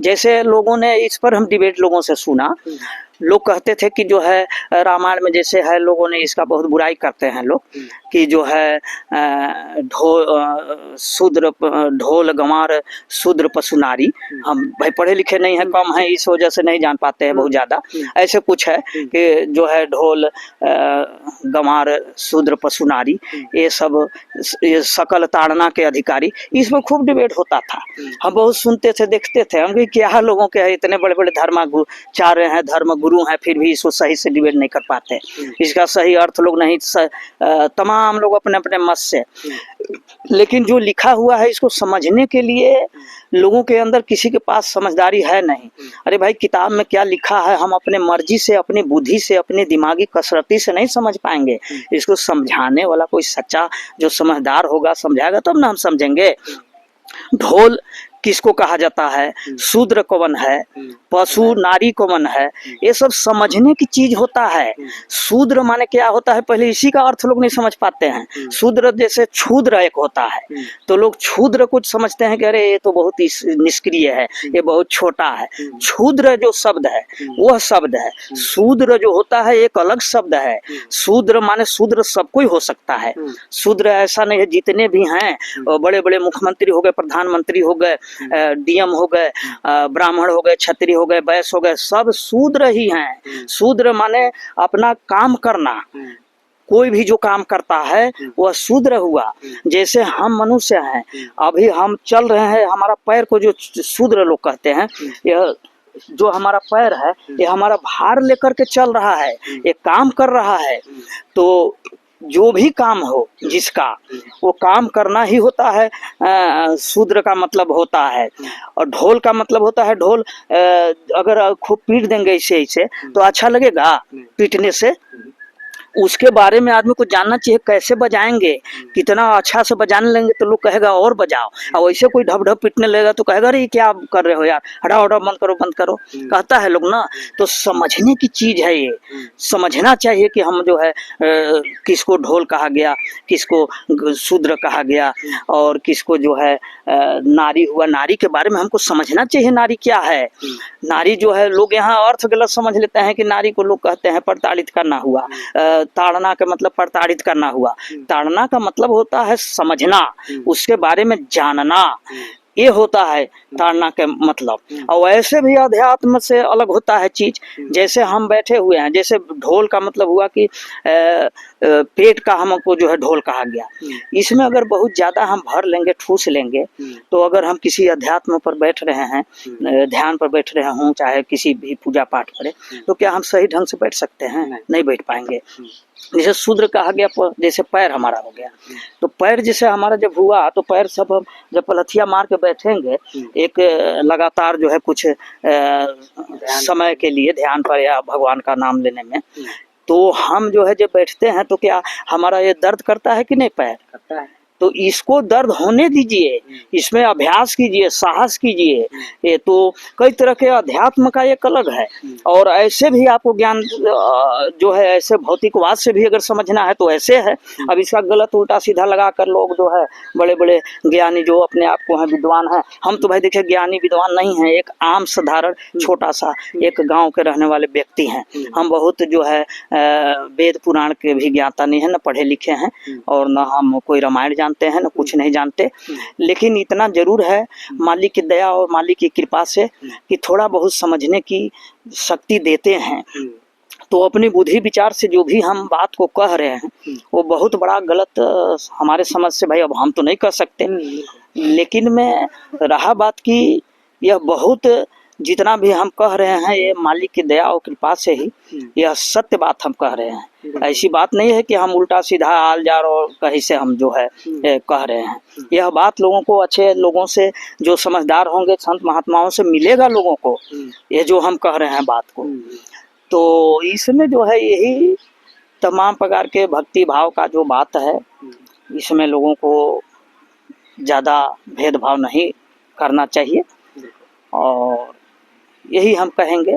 जैसे लोगों ने इस पर हम डिबेट लोगों से सुना, लोग कहते थे कि जो है रामायण में जैसे है, लोगों ने इसका बहुत बुराई करते हैं लोग कि जो है शूद्र ढोल गंवार शूद्र पशु नारी। हम भाई पढ़े लिखे नहीं है, कम है, इस वजह से नहीं जान पाते हैं बहुत ज़्यादा। ऐसे कुछ है कि जो है ढोल गंवार शूद्र पशु नारी, ये सब ये सकल ताड़ना के अधिकारी, इसमें खूब डिबेट होता था। हम बहुत सुनते थे, देखते थे, हम क्या लोगों के है इतने बड़े बड़े धर्माचार्य हैं, धर्म गुरु हैं, फिर भी इसको सही से डिबेट नहीं कर पाते, इसका सही अर्थ लोग नहीं, तमाम लोग अपने अपने मत से। लेकिन जो लिखा हुआ है इसको समझने के लिए लोगों के अंदर किसी के पास समझदारी है नहीं। अरे भाई किताब में क्या लिखा है हम अपने मर्जी से, अपनी बुद्धि से, अपनी दिमागी कसरती से नहीं समझ पाएंगे। इसको समझाने वाला कोई सच्चा जो समझदार होगा समझाएगा तब ना हम समझेंगे। ढोल किसको कहा जाता है, शूद्र कौन है, पशु नारी कौन है, ये सब समझने की चीज होता है। शूद्र माने क्या होता है, पहले इसी का अर्थ लोग नहीं समझ पाते हैं। शूद्र जैसे क्षुद्र एक होता है, तो लोग क्षुद्र कुछ समझते हैं कि अरे ये तो बहुत ही निष्क्रिय है, ये बहुत छोटा है। क्षुद्र जो शब्द है वह शब्द है, शूद्र जो होता है एक अलग शब्द है। शूद्र माने शूद्र सब कोई हो सकता है। शूद्र ऐसा नहीं है, जितने भी हैं बड़े बड़े मुख्यमंत्री हो गए, प्रधानमंत्री हो गए, डीएम हो गए, ब्राह्मण हो गए, क्षत्रिय हो गए, वैश्य हो गए, सब शूद्र ही हैं। शूद्र माने अपना काम करना, कोई भी जो काम करता है वह शूद्र हुआ। जैसे हम मनुष्य हैं, अभी हम चल रहे हैं, हमारा पैर को जो शूद्र लोग कहते हैं, यह जो हमारा पैर है ये हमारा भार लेकर के चल रहा है, ये काम कर रहा है। तो जो भी काम हो जिसका, वो काम करना ही होता है। शूद्र का मतलब होता है। और ढोल का मतलब होता है, ढोल अगर खूब पीट देंगे इसे इसे तो अच्छा लगेगा पीटने से। उसके बारे में आदमी को जानना चाहिए, कैसे बजाएंगे, कितना अच्छा से बजाने लेंगे तो लोग कहेगा और बजाओ, और वैसे कोई ढप ढप पीटने लगेगा तो कहेगा अरे क्या कर रहे हो यार, हटाओ हटाओ, बंद करो बंद करो, कहता है लोग ना। तो समझने की चीज है ये, समझना चाहिए कि हम जो है किसको ढोल कहा गया, किसको शूद्र कहा गया, और किसको जो है नारी हुआ। नारी के बारे में हमको समझना चाहिए, नारी क्या है। नारी जो है, लोग यहाँ अर्थ गलत समझ लेते हैं कि नारी को लोग कहते हैं प्रताड़ित करना हुआ, ताड़ना का मतलब प्रताड़ित करना हुआ। ताड़ना का मतलब होता है समझना, उसके बारे में जानना, ये होता है ताड़ना के मतलब। और वैसे भी अध्यात्म से अलग होता है चीज। जैसे हम बैठे हुए हैं, जैसे ढोल का मतलब हुआ कि पेट का हमको जो है ढोल कहा गया। इसमें अगर बहुत ज्यादा हम भर लेंगे, ठूस लेंगे, तो अगर हम किसी अध्यात्म पर बैठ रहे हैं, ध्यान पर बैठ रहे हों, चाहे किसी भी पूजा पाठ करें, तो क्या हम सही ढंग से बैठ सकते हैं? नहीं बैठ पाएंगे। जैसे शूद्र कहा गया, जैसे पैर हमारा हो गया, तो पैर जैसे हमारा जब हुआ तो पैर सब हम जब पलथिया मार के बैठेंगे एक लगातार जो है कुछ समय के लिए ध्यान पर या भगवान का नाम लेने में, तो हम जो है जब बैठते हैं तो क्या हमारा ये दर्द करता है कि नहीं? पैर करता है। तो इसको दर्द होने दीजिए, इसमें अभ्यास कीजिए, साहस कीजिए। ये तो कई तरह के अध्यात्म का एक अलग है। और ऐसे भी आपको ज्ञान जो है ऐसे भौतिकवाद से भी अगर समझना है तो ऐसे है। अब इसका गलत उल्टा सीधा लगा कर लोग जो है बड़े बड़े ज्ञानी जो अपने आप को हैं विद्वान हैं, हम तो भाई देखिए ज्ञानी विद्वान नहीं हैं, एक आम साधारण छोटा सा एक गाँव के रहने वाले व्यक्ति हैं। हम बहुत जो है वेद पुराण के भी ज्ञाता नहीं है, न पढ़े लिखे हैं, और न हम कोई रामायण जानते हैं, न कुछ नहीं जानते। लेकिन इतना जरूर है मालिक की दया और मालिक की कृपा से कि थोड़ा बहुत समझने की शक्ति देते हैं। तो अपनी बुद्धि विचार से जो भी हम बात को कह रहे हैं वो बहुत बड़ा गलत हमारे समझ से भाई अब हम तो नहीं कर सकते। लेकिन मैं रहा बात की यह बहुत जितना भी हम कह रहे हैं ये मालिक की दया और कृपा से ही यह सत्य बात हम कह रहे हैं। ऐसी बात नहीं है कि हम उल्टा सीधा आल जार और कहीं से हम जो है कह रहे हैं। यह बात लोगों को, अच्छे लोगों से जो समझदार होंगे, संत महात्माओं से मिलेगा लोगों को, ये जो हम कह रहे हैं बात को। तो इसमें जो है यही तमाम प्रकार के भक्ति भाव का जो बात है, इसमें लोगों को ज़्यादा भेदभाव नहीं करना चाहिए और यही हम कहेंगे।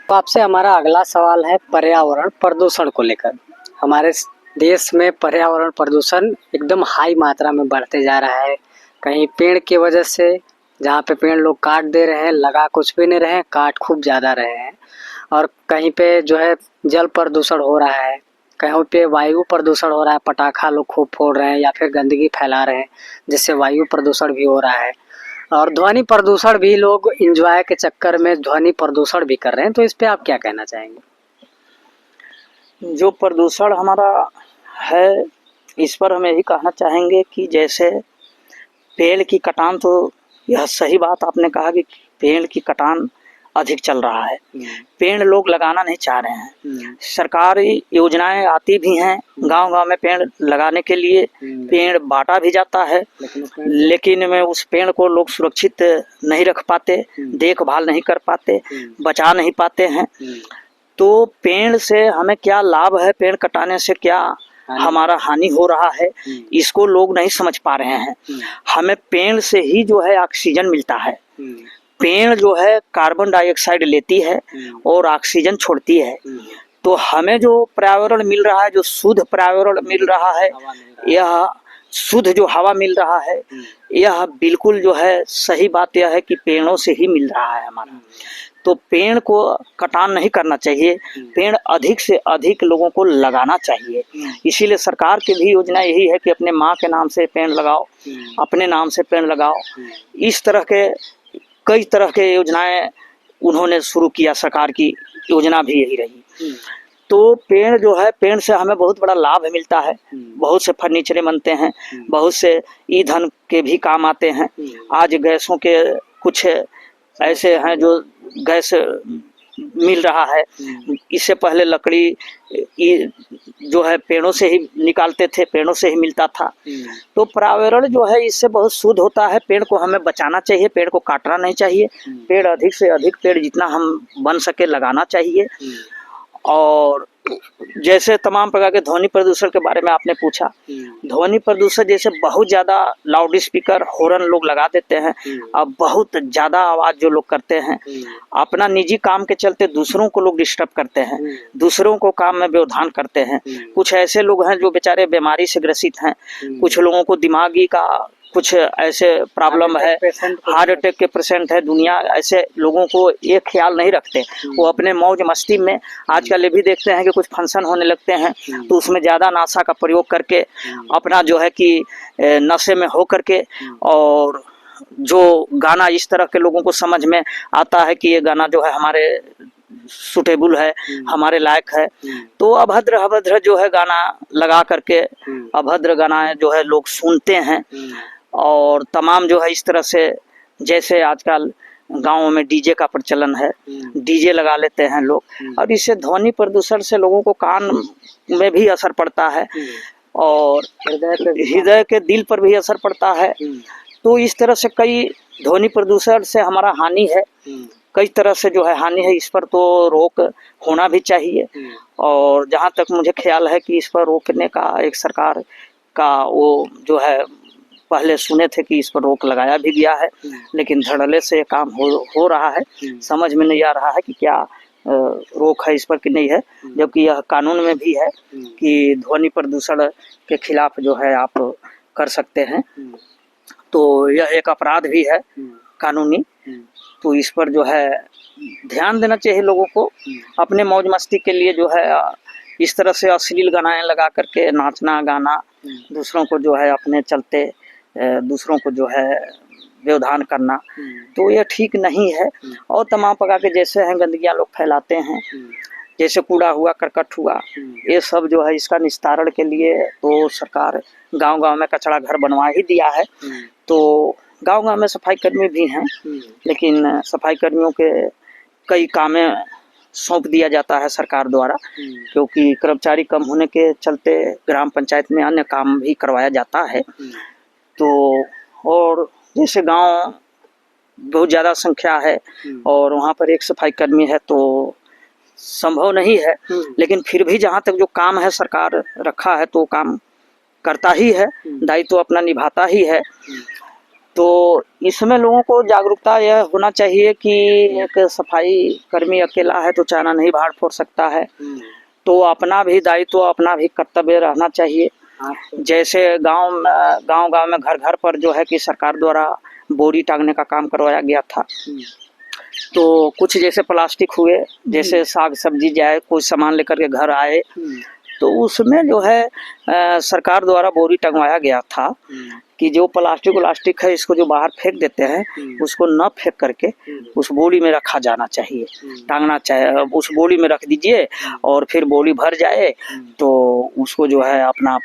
तो आपसे हमारा अगला सवाल है पर्यावरण प्रदूषण को लेकर। हमारे देश में पर्यावरण प्रदूषण एकदम हाई मात्रा में बढ़ते जा रहा है। कहीं पेड़ की वजह से, जहाँ पे पेड़ लोग काट दे रहे हैं, लगा कुछ भी नहीं रहे हैं, काट खूब ज़्यादा रहे हैं। और कहीं पे जो है जल प्रदूषण हो रहा है, कहीं पे वायु प्रदूषण हो रहा है, पटाखा लोग खूब फोड़ रहे हैं या फिर गंदगी फैला रहे हैं, जिससे वायु प्रदूषण भी हो रहा है। और ध्वनि प्रदूषण भी, लोग एंजॉय के चक्कर में ध्वनि प्रदूषण भी कर रहे हैं। तो इस पे आप क्या कहना चाहेंगे? जो प्रदूषण हमारा है, इस पर हम यही कहना चाहेंगे कि जैसे पेड़ की कटान, तो यह सही बात आपने कहा कि पेड़ की कटान अधिक चल रहा है। पेड़ लोग लगाना नहीं चाह रहे हैं। सरकारी योजनाएं आती भी हैं, गांव-गांव में पेड़ लगाने के लिए पेड़ बांटा भी जाता है, लेकिन में उस पेड़ को लोग सुरक्षित नहीं रख पाते, देखभाल नहीं कर पाते, बचा नहीं पाते हैं। तो पेड़ से हमें क्या लाभ है, पेड़ कटाने से क्या हमारा हानि हो रहा है, इसको लोग नहीं समझ पा रहे हैं। हमें पेड़ से ही जो है ऑक्सीजन मिलता है। पेड़ जो है कार्बन डाइऑक्साइड लेती है और ऑक्सीजन छोड़ती है। तो हमें जो पर्यावरण मिल रहा है, जो शुद्ध पर्यावरण मिल रहा है, यह शुद्ध जो हवा मिल रहा है, यह बिल्कुल जो है सही बात यह है कि पेड़ों से ही मिल रहा है हमारा। तो पेड़ को कटान नहीं करना चाहिए, पेड़ अधिक से अधिक लोगों को लगाना चाहिए। इसीलिए सरकार की भी योजना यही है कि अपने माँ के नाम से पेड़ लगाओ, अपने नाम से पेड़ लगाओ। इस तरह के कई तरह के योजनाएं उन्होंने शुरू किया, सरकार की योजना भी यही रही। तो पेड़ जो है, पेड़ से हमें बहुत बड़ा लाभ मिलता है। बहुत से फर्नीचरें बनते हैं, बहुत से ईंधन के भी काम आते हैं। आज गैसों के कुछ ऐसे हैं जो गैस मिल रहा है। इससे पहले लकड़ी जो है पेड़ों से ही निकालते थे, पेड़ों से ही मिलता था। तो पर्यावरण जो है इससे बहुत शुद्ध होता है। पेड़ को हमें बचाना चाहिए, पेड़ को काटना नहीं चाहिए। पेड़ अधिक से अधिक पेड़ जितना हम बन सके लगाना चाहिए। और जैसे तमाम प्रकार के ध्वनि प्रदूषण के बारे में आपने पूछा, ध्वनि प्रदूषण जैसे बहुत ज़्यादा लाउड स्पीकर, हॉर्न लोग लगा देते हैं। अब बहुत ज़्यादा आवाज़ जो लोग करते हैं, अपना निजी काम के चलते दूसरों को लोग डिस्टर्ब करते हैं, दूसरों को काम में व्यवधान करते हैं। कुछ ऐसे लोग हैं जो बेचारे बीमारी से ग्रसित हैं, कुछ लोगों को दिमागी का कुछ ऐसे प्रॉब्लम है, हार्ट अटैक के पेशेंट है। दुनिया ऐसे लोगों को ये ख्याल नहीं रखते, वो अपने मौज मस्ती में आजकल ये भी देखते हैं कि कुछ फंक्शन होने लगते हैं तो उसमें ज़्यादा नशा का प्रयोग करके अपना जो है कि नशे में हो करके, और जो गाना इस तरह के लोगों को समझ में आता है कि ये गाना जो है हमारे सुटेबल है, हमारे लायक है, तो अभद्र अभद्र जो है गाना लगा करके अभद्र गाना जो है लोग सुनते हैं। और तमाम जो है इस तरह से, जैसे आजकल गाँव में डीजे का प्रचलन है, डीजे लगा लेते हैं लोग। और इससे ध्वनि प्रदूषण से लोगों को कान में भी असर पड़ता है और हृदय के दिल पर भी असर पड़ता है। तो इस तरह से कई ध्वनि प्रदूषण से हमारा हानि है, कई तरह से जो है हानि है। इस पर तो रोक होना भी चाहिए। और जहाँ तक मुझे ख्याल है कि इस पर रोकने का एक सरकार का वो जो है, पहले सुने थे कि इस पर रोक लगाया भी गया है, लेकिन धड़ल्ले से काम हो रहा है। समझ में नहीं आ रहा है कि क्या रोक है इस पर कि नहीं है, जबकि यह कानून में भी है कि ध्वनि प्रदूषण के खिलाफ जो है आप कर सकते हैं। तो यह एक अपराध भी है कानूनी। तो इस पर जो है ध्यान देना चाहिए लोगों को। अपने मौज मस्ती के लिए जो है इस तरह से अश्लील गाने लगा करके नाचना गाना, दूसरों को जो है अपने चलते दूसरों को जो है व्यवधान करना, तो यह ठीक नहीं है। और तमाम प्रकार के जैसे हैं गंदगियाँ लोग फैलाते हैं, जैसे कूड़ा हुआ, करकट हुआ, ये सब जो है इसका निस्तारण के लिए तो सरकार गांव-गांव में कचरा घर बनवा ही दिया है। तो गांव-गांव में सफाई कर्मी भी हैं, लेकिन सफाई कर्मियों के कई कामें सौंप दिया जाता है सरकार द्वारा, क्योंकि कर्मचारी कम होने के चलते ग्राम पंचायत में अन्य काम भी करवाया जाता है। तो और जैसे गांव बहुत ज़्यादा संख्या है और वहाँ पर एक सफाई कर्मी है, तो संभव नहीं है, लेकिन फिर भी जहाँ तक जो काम है सरकार रखा है तो काम करता ही है, दायित्व अपना निभाता ही है। तो इसमें लोगों को जागरूकता यह होना चाहिए कि एक सफाई कर्मी अकेला है तो चाना नहीं भाड़ फोड़ सकता है, तो अपना भी दायित्व अपना भी कर्तव्य रहना चाहिए। जैसे गांव में घर घर पर जो है कि सरकार द्वारा बोरी टांगने का काम करवाया गया था, तो कुछ जैसे प्लास्टिक हुए, जैसे साग सब्जी जाए कोई सामान लेकर के घर आए, तो उसमें जो है सरकार द्वारा बोरी टंगवाया गया था कि जो प्लास्टिक है इसको जो बाहर फेंक देते हैं उसको न फेंक करके उस बोरी में रखा जाना चाहिए, टांगना चाहिए, उस बोरी में रख दीजिए और फिर बोरी भर जाए तो उसको जो है अपना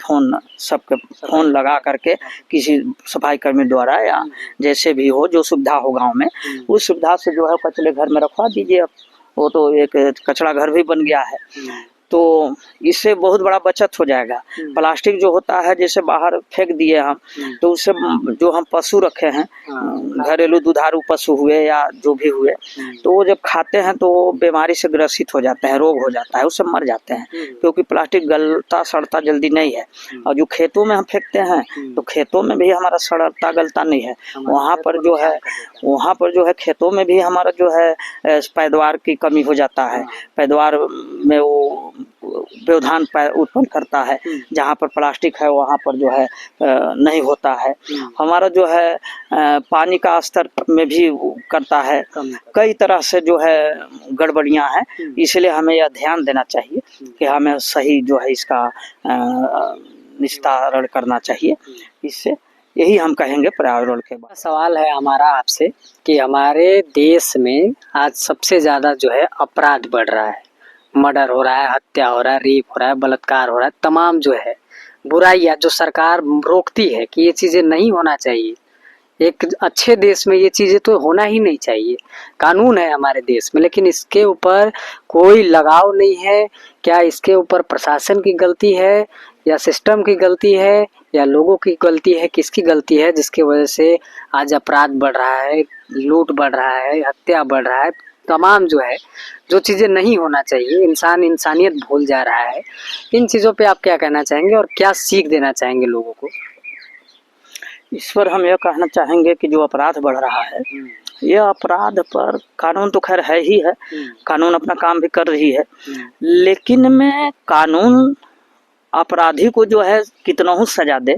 सबके फोन लगा करके किसी सफाई कर्मी द्वारा या जैसे भी हो जो सुविधा हो गांव में, उस सुविधा से जो है कचरे घर में रखवा दीजिए। अब वो तो एक कचरा घर भी बन गया है, तो इससे बहुत बड़ा बचत हो जाएगा। प्लास्टिक जो होता है जैसे बाहर फेंक दिए हम, तो उससे जो हम पशु रखे हैं, घरेलू दुधारू पशु हुए या जो भी हुए, तो वो जब खाते हैं तो वो बीमारी से ग्रसित हो जाते हैं, रोग हो जाता है, उससे मर जाते हैं, क्योंकि प्लास्टिक गलता सड़ता जल्दी नहीं है। और जो खेतों में हम फेंकते हैं तो खेतों में भी हमारा सड़ता गलता नहीं है, वहाँ पर जो है खेतों में भी हमारा जो है पैदावार की कमी हो जाता है, पैदावार में वो व्यवधान उत्पन्न करता है। जहाँ पर प्लास्टिक है वहाँ पर जो है नहीं होता है। हमारा जो है पानी का स्तर में भी करता है, कई तरह से जो है गड़बड़ियाँ हैं, इसलिए हमें यह ध्यान देना चाहिए कि हमें सही जो है इसका निस्तारण करना चाहिए। इससे यही हम कहेंगे पर्यावरण के बारे में। सवाल है हमारा आपसे कि हमारे देश में आज सबसे ज़्यादा जो है अपराध बढ़ रहा है, मर्डर हो रहा है, हत्या हो रहा है, रेप हो रहा है, बलात्कार हो रहा है, तमाम जो है बुराइयां जो सरकार रोकती है कि ये चीज़ें नहीं होना चाहिए। एक अच्छे देश में ये चीज़ें तो होना ही नहीं चाहिए, कानून है हमारे देश में, लेकिन इसके ऊपर कोई लगाव नहीं है। क्या इसके ऊपर प्रशासन की गलती है या सिस्टम की गलती है या लोगों की गलती है, किसकी गलती है जिसकी वजह से आज अपराध बढ़ रहा है, लूट बढ़ रहा है, हत्या बढ़ रहा है, तमाम जो है जो चीज़ें नहीं होना चाहिए, इंसानियत भूल जा रहा है। इन चीज़ों पे आप क्या कहना चाहेंगे और क्या सीख देना चाहेंगे लोगों को? इस पर हम यह कहना चाहेंगे कि जो अपराध बढ़ रहा है, यह अपराध पर कानून तो खैर है ही है, कानून अपना काम भी कर रही है, लेकिन में कानून अपराधी को जो है कितना ही सजा दे,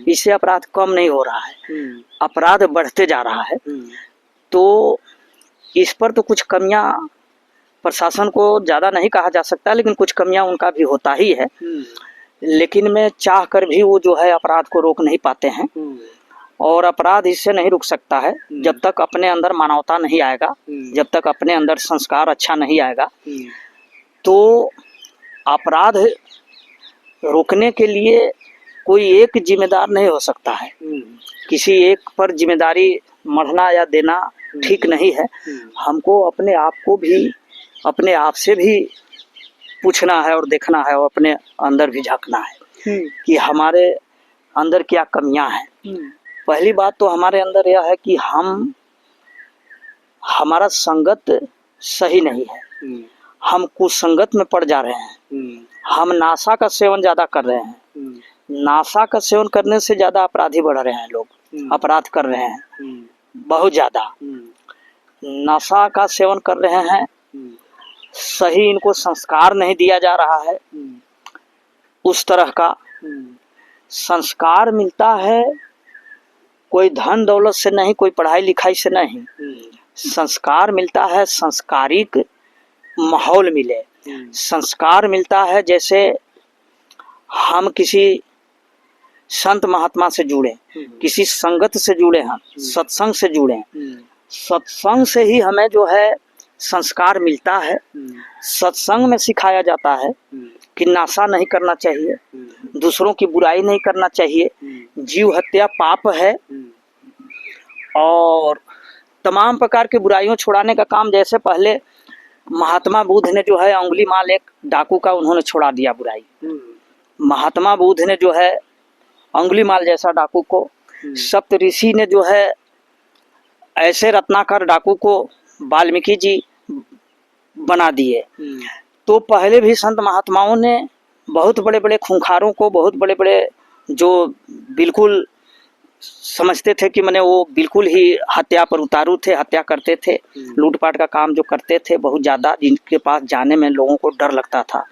इससे अपराध कम नहीं हो रहा है, अपराध बढ़ते जा रहा है। तो इस पर तो कुछ कमियां प्रशासन को ज़्यादा नहीं कहा जा सकता, लेकिन कुछ कमियां उनका भी होता ही है, लेकिन मैं चाह कर भी वो जो है अपराध को रोक नहीं पाते हैं। और अपराध इससे नहीं रुक सकता है जब तक अपने अंदर मानवता नहीं आएगा, जब तक अपने अंदर संस्कार अच्छा नहीं आएगा। तो अपराध रोकने के लिए कोई एक जिम्मेदार नहीं हो सकता है, किसी एक पर जिम्मेदारी मढ़ना या देना ठीक नहीं है। हमको अपने आप को भी अपने आप से भी पूछना है और देखना है और अपने अंदर भी झांकना है कि हमारे अंदर क्या कमियां हैं। पहली बात तो हमारे अंदर यह है कि हमारा संगत सही नहीं है, हम कुसंगत में पड़ जा रहे हैं, हम नाशा का सेवन ज़्यादा कर रहे हैं, नाशा का सेवन करने से ज़्यादा अपराधी बढ़ रहे हैं, लोग अपराध कर रहे हैं बहुत ज़्यादा, नशा का सेवन कर रहे हैं, सही इनको संस्कार नहीं दिया जा रहा है। उस तरह का संस्कार मिलता है कोई धन दौलत से नहीं, कोई पढ़ाई लिखाई से नहीं, संस्कार मिलता है संस्कारिक माहौल मिले, संस्कार मिलता है जैसे हम किसी संत महात्मा से जुड़े, किसी संगत से जुड़े, हम सत्संग से जुड़े, सत्संग से ही हमें जो है संस्कार मिलता है। सत्संग में सिखाया जाता है कि नाशा नहीं करना चाहिए, दूसरों की बुराई नहीं करना चाहिए, जीव हत्या पाप है, और तमाम प्रकार की बुराइयों छुड़ाने का काम, जैसे पहले महात्मा बुद्ध ने जो है अंगुलीमाल एक डाकू का उन्होंने छुड़ा दिया बुराई, महात्मा बुद्ध ने जो है अंगुलीमाल जैसा डाकू को, सप्त ऋषि ने जो है ऐसे रत्नाकर डाकू को वाल्मीकि जी बना दिए। तो पहले भी संत महात्माओं ने बहुत बड़े बड़े खूंखारों को, बहुत बड़े बड़े जो बिल्कुल समझते थे कि मैंने वो बिल्कुल ही हत्या पर उतारू थे, हत्या करते थे, लूटपाट का काम जो करते थे बहुत ज़्यादा, जिनके पास जाने में लोगों को डर लगता था,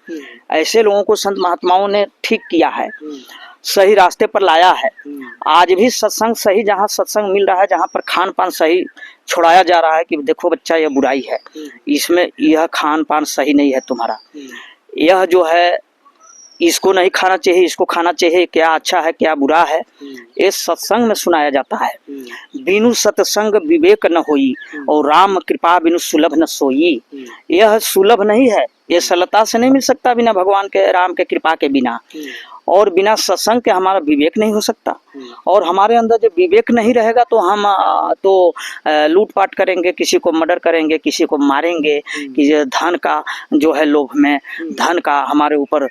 ऐसे लोगों को संत महात्माओं ने ठीक किया है, सही रास्ते पर लाया है। आज भी सत्संग सही, जहाँ सत्संग मिल रहा है, जहाँ पर खान पान सही छुड़ाया जा रहा है कि देखो बच्चा यह बुराई है, इसमें यह खान पान सही नहीं है तुम्हारा, यह जो है इसको नहीं खाना चाहिए, इसको खाना चाहिए, क्या अच्छा है क्या बुरा है, ये सत्संग में सुनाया जाता है। बिनु सत्संग विवेक न होई और राम कृपा बिनु सुलभ न सोई। यह सुलभ नहीं है, ये सरलता से नहीं मिल सकता बिना भगवान के, राम के कृपा के बिना, और बिना सत्संग के हमारा विवेक नहीं हो सकता। और हमारे अंदर जब विवेक नहीं रहेगा तो हम लूटपाट करेंगे, किसी को मर्डर करेंगे, किसी को मारेंगे, कि धन का जो है लोभ में, धन का हमारे ऊपर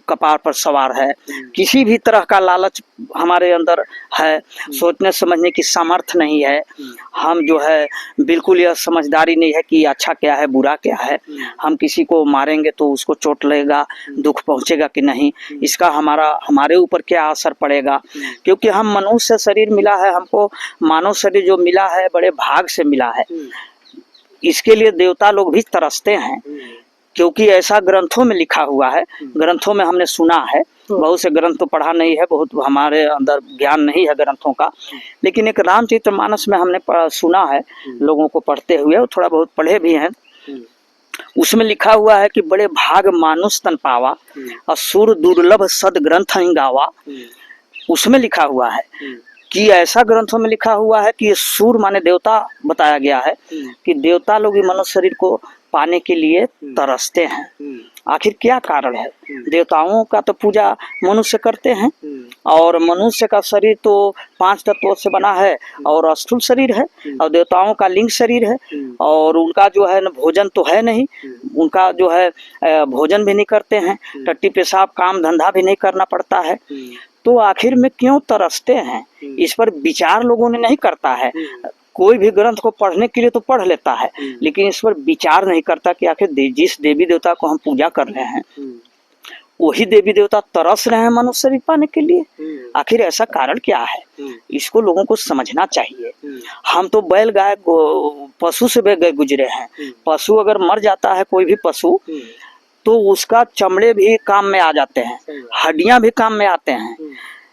कपार पर सवार है, किसी भी तरह का लालच हमारे अंदर है, सोचने समझने की सामर्थ्य नहीं है, हम जो है बिल्कुल यह समझदारी नहीं है कि अच्छा क्या है बुरा क्या है, हम किसी को मारेंगे तो उसको चोट लगेगा, दुख पहुंचेगा कि नहीं, इसका हमारे ऊपर क्या असर पड़ेगा, क्योंकि हम मनुष्य शरीर मिला है, हमको मानव शरीर जो मिला है बड़े भाग से मिला है। इसके लिए देवता लोग भी तरसते हैं, क्योंकि ऐसा ग्रंथों में लिखा हुआ है, ग्रंथों में हमने सुना है, बहुत से ग्रंथ तो पढ़ा नहीं है, बहुत हमारे अंदर ज्ञान नहीं है ग्रंथों का, लेकिन एक रामचरितमानस में हमने सुना है लोगों को पढ़ते हुए, और थोड़ा बहुत पढ़े भी हैं। उसमें लिखा हुआ है कि बड़े भाग मानुष तन पावा, असुर दुर्लभ सद ग्रंथ गावा। उसमें लिखा हुआ है कि ऐसा ग्रंथों में लिखा हुआ है कि ये सूर माने देवता बताया गया है कि देवता लोग मनुष्य शरीर को पाने के लिए तरसते हैं। आखिर क्या कारण है? देवताओं का तो पूजा मनुष्य करते हैं, और मनुष्य का शरीर तो 5 तत्वों से बना है और स्थूल शरीर है, और देवताओं का लिंग शरीर है, और उनका जो है न भोजन तो है नहीं, उनका जो है भोजन भी नहीं करते हैं, टट्टी पेशाब काम धंधा भी नहीं करना पड़ता है। तो आखिर में क्यों तरसते हैं, इस पर विचार लोगों ने नहीं करता है। कोई भी ग्रंथ को पढ़ने के लिए तो पढ़ लेता है, लेकिन इस पर विचार नहीं करता कि आखिर जिस देवी देवता को हम पूजा कर रहे हैं वही देवी देवता तरस रहे हैं मनुष्य शरीर पाने के लिए। आखिर ऐसा कारण क्या है, इसको लोगों को समझना चाहिए। हम तो बैल गाय पशु से गए गुजरे हैं, पशु अगर मर जाता है कोई भी पशु तो उसका चमड़े भी काम में आ जाते हैं, हड्डियां भी काम में आते हैं,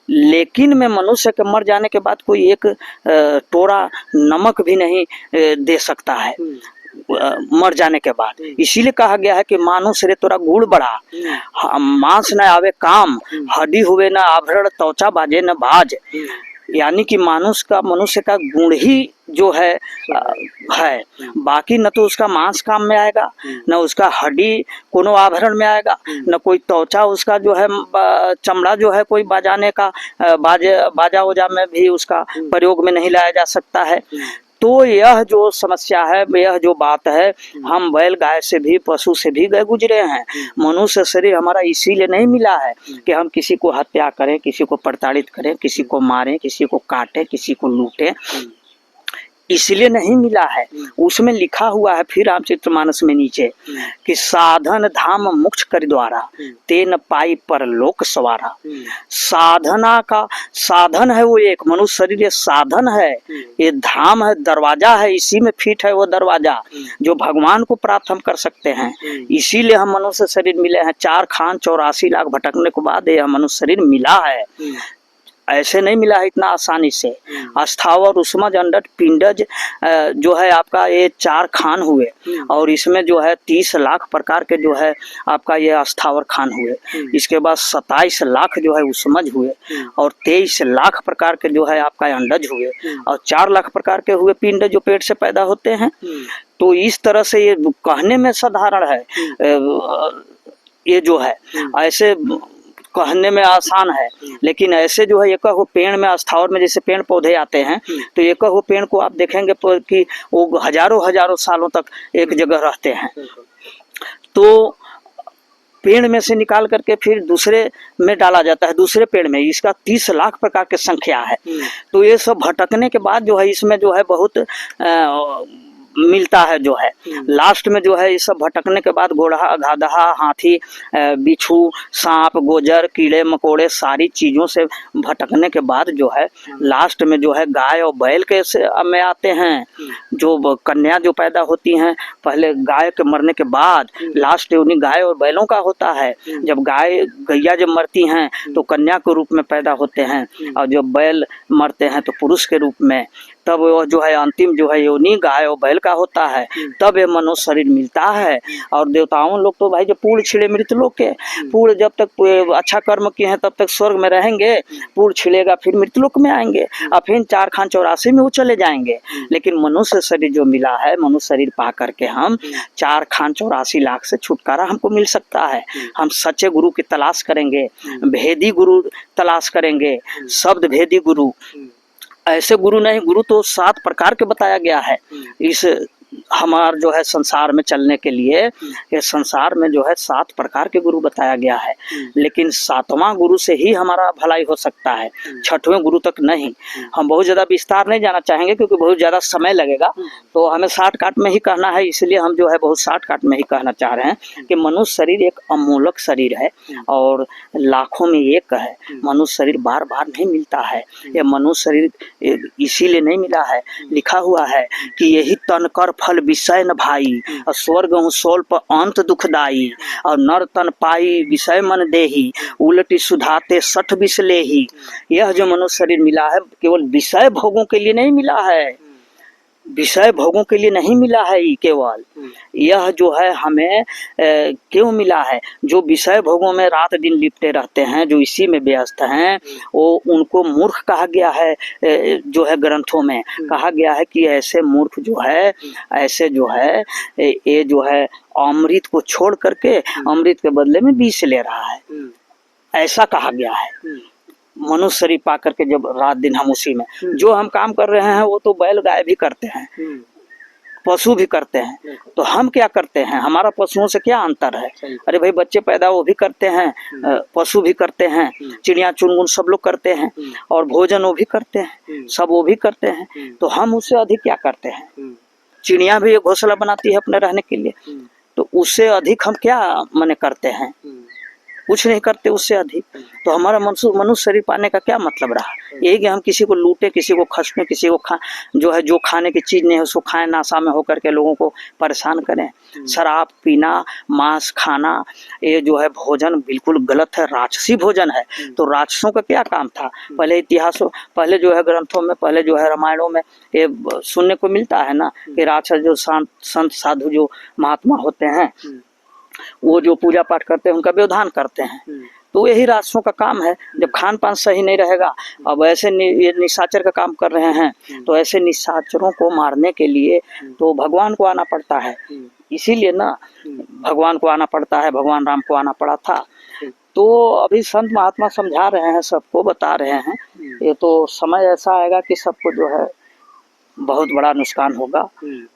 लेकिन मैं मनुष्य के मर जाने के बाद कोई एक टोरा नमक भी नहीं दे सकता है मर जाने के बाद। इसीलिए कहा गया है कि मानुष रे तोरा गुड़ बड़ा, मांस न आवे काम, हड्डी हुए न आभरण, त्वचा बाजे न बाज। यानी कि मनुष्य का गुण ही जो है बाकी न तो उसका मांस काम में आएगा, न उसका हड्डी कोनो आभरण में आएगा, न कोई त्वचा उसका जो है चमड़ा जो है कोई बजाने का बाजा वजा में भी उसका प्रयोग में नहीं लाया जा सकता है। तो यह जो समस्या है, यह जो बात है, हम बैल गाय से भी पशु से भी गए गुजरे हैं। मनुष्य शरीर हमारा इसीलिए नहीं मिला है कि हम किसी को हत्या करें, किसी को प्रताड़ित करें, किसी को मारें, किसी को काटें, किसी को लूटें, इसलिए नहीं मिला है। उसमें लिखा हुआ है फिर रामचरितमानस में नीचे कि साधन धाम मोक्ष कर द्वारा, तेन पाई परलोक सवारा। साधना का साधन है वो एक मनुष्य शरीर, ये साधन है, ये धाम है, दरवाजा है, इसी में फिट है वो दरवाजा जो भगवान को प्राप्त हम कर सकते हैं। इसीलिए हम मनुष्य शरीर मिले हैं। 4 खान 84 लाख भटकने के बाद यह मनुष्य शरीर मिला है, ऐसे नहीं मिला है इतना आसानी से। अस्थावर उष्मज अंडज पिंडज जो है आपका ये 4 खान हुए, और इसमें जो है 30 लाख प्रकार के जो है आपका ये अस्थावर खान हुए। इसके बाद 27 लाख जो है उष्मज हुए, और 23 लाख प्रकार के जो है आपका अंडज हुए, और 4 लाख प्रकार के हुए पिंड जो पेट से पैदा होते हैं। तो इस तरह से ये कहने में साधारण है, ये जो है ऐसे कहने में आसान है, लेकिन ऐसे जो है एक पेड़ में अस्थावर में जैसे पेड़ पौधे आते हैं, तो एक पेड़ को आप देखेंगे कि वो हजारों सालों तक एक जगह रहते हैं। तो पेड़ में से निकाल करके फिर दूसरे में डाला जाता है, दूसरे पेड़ में। इसका 30 लाख प्रकार की संख्या है। तो ये सब भटकने के बाद जो है इसमें जो है बहुत मिलता है जो है। लास्ट में जो है ये सब भटकने के बाद घोड़ा, गधा, हाथी, बिच्छू, सांप, गोजर, कीड़े मकोड़े सारी चीज़ों से भटकने के बाद जो है लास्ट में जो है गाय और बैल के में आते हैं। जो कन्या जो पैदा होती हैं पहले गाय के मरने के बाद लास्ट उन्हीं गाय और बैलों का होता है। जब गैया जब मरती हैं तो कन्या के रूप में पैदा होते हैं, और जब बैल मरते हैं तो पुरुष के रूप में। तब वह जो है अंतिम जो है योनि गाय और बैल का होता है, तब ये मनुष्य शरीर मिलता है। और देवताओं लोग तो भाई जब पूर्ण छिड़े मृतलोक के, पूर्ण जब तक अच्छा कर्म किए हैं तब तक स्वर्ग में रहेंगे, पूर्ण छिड़ेगा फिर मृतलोक में आएंगे और फिर 4 खान 84 में वो चले जाएंगे। लेकिन मनुष्य शरीर जो मिला है, मनुष्य शरीर पा करके हम 4 खान 84 लाख से छुटकारा हमको मिल सकता है। हम सच्चे गुरु की तलाश करेंगे, भेदी गुरु तलाश करेंगे, शब्द भेदी गुरु। ऐसे गुरु नहीं, गुरु तो 7 प्रकार के बताया गया है इस हमार जो है संसार में चलने के लिए। ये संसार में जो है 7 प्रकार के गुरु बताया गया है, लेकिन 7वां गुरु से ही हमारा भलाई हो सकता है, 6वें गुरु तक नहीं। हम बहुत ज़्यादा विस्तार नहीं जाना चाहेंगे क्योंकि बहुत ज़्यादा समय लगेगा, तो हमें शॉर्ट कट में ही कहना है, इसलिए हम जो है बहुत शॉर्ट कट में ही कहना चाह रहे हैं कि मनुष्य शरीर एक अमूलक शरीर है और लाखों में एक है। मनुष्य शरीर बार बार नहीं मिलता है। यह मनुष्य शरीर इसीलिए नहीं मिला है, लिखा हुआ है कि यही तन कर फल विषय न भाई, और स्वर्ग हूँ सोल पर अंत दुखदाई, और नर तन पाई विषय मन देही, उलटी सुधाते 60 विष लेही। यह जो मनुष्य शरीर मिला है केवल विषय भोगों के लिए नहीं मिला है, विषय भोगों के लिए नहीं मिला है। केवल यह जो है हमें क्यों मिला है, जो विषय भोगों में रात दिन लिपटे रहते हैं, जो इसी में व्यस्त हैं, वो उनको मूर्ख कहा गया है। जो है ग्रंथों में कहा गया है कि ऐसे मूर्ख जो है, ऐसे जो है ये जो है अमृत को छोड़ करके अमृत के बदले में विष ले रहा है, ऐसा कहा गया है। मनुष्य शरीर पा करके जब रात दिन हम उसी में जो हम काम कर रहे हैं वो तो बैल गाय भी करते हैं, पशु भी करते हैं, तो हम क्या करते हैं, हमारा पशुओं से क्या अंतर है। अरे भाई बच्चे पैदा वो भी करते हैं, पशु भी करते हैं, चिड़िया चुनमुन सब लोग करते हैं, और भोजन वो भी करते हैं, सब वो भी करते हैं, तो हम उससे अधिक क्या करते हैं। चिड़िया भी एक घोंसला बनाती है अपने रहने के लिए, तो उससे अधिक हम क्या मने करते हैं, कुछ नहीं करते उससे अधिक। तो हमारा मनुष्य शरीर पाने का क्या मतलब रहा, यही कि हम किसी को लूटे, किसी को खसने, किसी को जो है जो खाने की चीज़ नहीं है उसको खाएं, नाशा में होकर के लोगों को परेशान करें। शराब पीना, मांस खाना, ये जो है भोजन बिल्कुल गलत है, राक्षसी भोजन है। तो राक्षसों का क्या काम था, पहले इतिहासों, पहले जो है ग्रंथों में, पहले जो है रामायणों में ये सुनने को मिलता है ना कि राक्षस जो संत साधु जो महात्मा होते हैं वो जो पूजा पाठ करते हैं उनका व्यवधान करते हैं, तो यही राक्षसों का काम है। जब खान पान सही नहीं रहेगा, अब ऐसे ये निशाचर का काम कर रहे हैं, तो ऐसे निशाचरों को मारने के लिए तो भगवान को आना पड़ता है, इसीलिए ना भगवान को आना पड़ता है, भगवान राम को आना पड़ा था। तो अभी संत महात्मा समझा रहे हैं, सबको बता रहे हैं, ये तो समय ऐसा आएगा कि सबको जो है बहुत बड़ा नुकसान होगा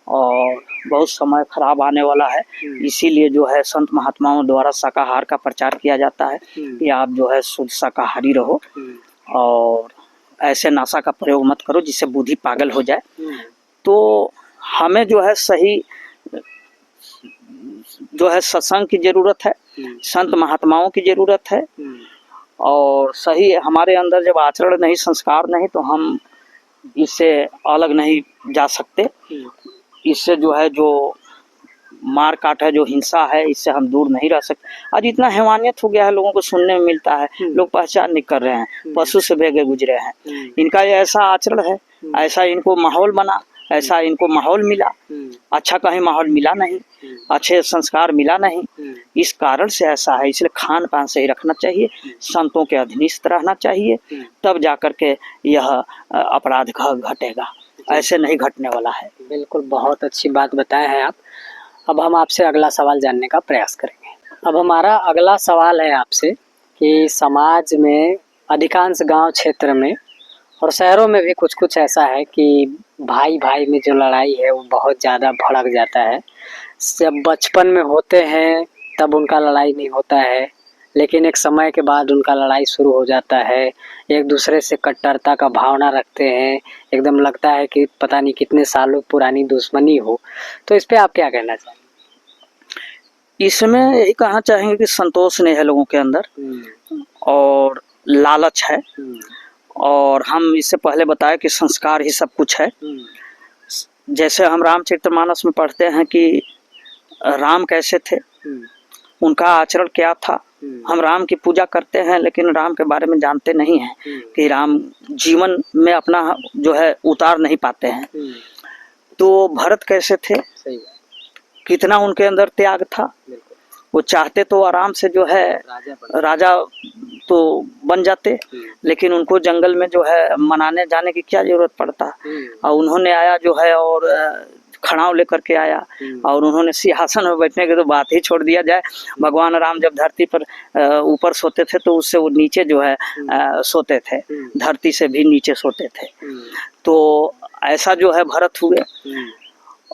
और बहुत समय खराब आने वाला है। इसीलिए जो है संत महात्माओं द्वारा शाकाहार का प्रचार किया जाता है कि आप जो है शुद्ध शाकाहारी रहो और ऐसे नाशा का प्रयोग मत करो जिससे बुद्धि पागल हो जाए। तो हमें जो है सही जो है सत्संग की ज़रूरत है, संत महात्माओं की ज़रूरत है, और सही हमारे अंदर जब आचरण नहीं, संस्कार नहीं, तो हम इससे अलग नहीं जा सकते। इससे जो है जो मार काट है, जो हिंसा है, इससे हम दूर नहीं रह सकते। आज इतना हैवानियत हो गया है, लोगों को सुनने में मिलता है, लोग पहचान नहीं कर रहे हैं, पशु से भेगे गुजरे हैं। इनका ये ऐसा आचरण है, ऐसा इनको माहौल बना, ऐसा इनको माहौल मिला, अच्छा कहीं माहौल मिला नहीं, अच्छे संस्कार मिला नहीं, इस कारण से ऐसा है। इसलिए खान पान से ही रखना चाहिए, संतों के अधीनस्थ रहना चाहिए, तब जाकर के यह अपराध घटेगा, ऐसे नहीं घटने वाला है। बिल्कुल, बहुत अच्छी बात बताए हैं आप। अब हम आपसे अगला सवाल जानने का प्रयास करेंगे। अब हमारा अगला सवाल है आपसे कि समाज में अधिकांश गांव क्षेत्र में और शहरों में भी कुछ कुछ ऐसा है कि भाई भाई में जो लड़ाई है वो बहुत ज़्यादा भड़क जाता है। जब बचपन में होते हैं तब उनका लड़ाई नहीं होता है, लेकिन एक समय के बाद उनका लड़ाई शुरू हो जाता है, एक दूसरे से कट्टरता का भावना रखते हैं, एकदम लगता है कि पता नहीं कितने सालों पुरानी दुश्मनी हो। तो इस पे आप क्या कहना चाहेंगे? इसमें यही कहना चाहेंगे कि संतोष नहीं है लोगों के अंदर और लालच है, और हम इससे पहले बताए कि संस्कार ही सब कुछ है। जैसे हम रामचरितमानस में पढ़ते हैं कि राम कैसे थे, उनका आचरण क्या था। हम राम की पूजा करते हैं लेकिन राम के बारे में जानते नहीं हैं कि राम जीवन में अपना जो है उतार नहीं पाते हैं। तो भरत कैसे थे, कितना उनके अंदर त्याग था। वो चाहते तो आराम से जो है राजा तो बन जाते, लेकिन उनको जंगल में जो है मनाने जाने की क्या जरूरत पड़ता। और उन्होंने आया जो है और खड़ाव लेकर के आया, और उन्होंने सिंहासन में बैठने की तो बात ही छोड़ दिया जाए। भगवान राम जब धरती पर ऊपर सोते थे तो उससे वो नीचे जो है सोते थे, धरती से भी नीचे सोते थे। तो ऐसा जो है भरत हुए।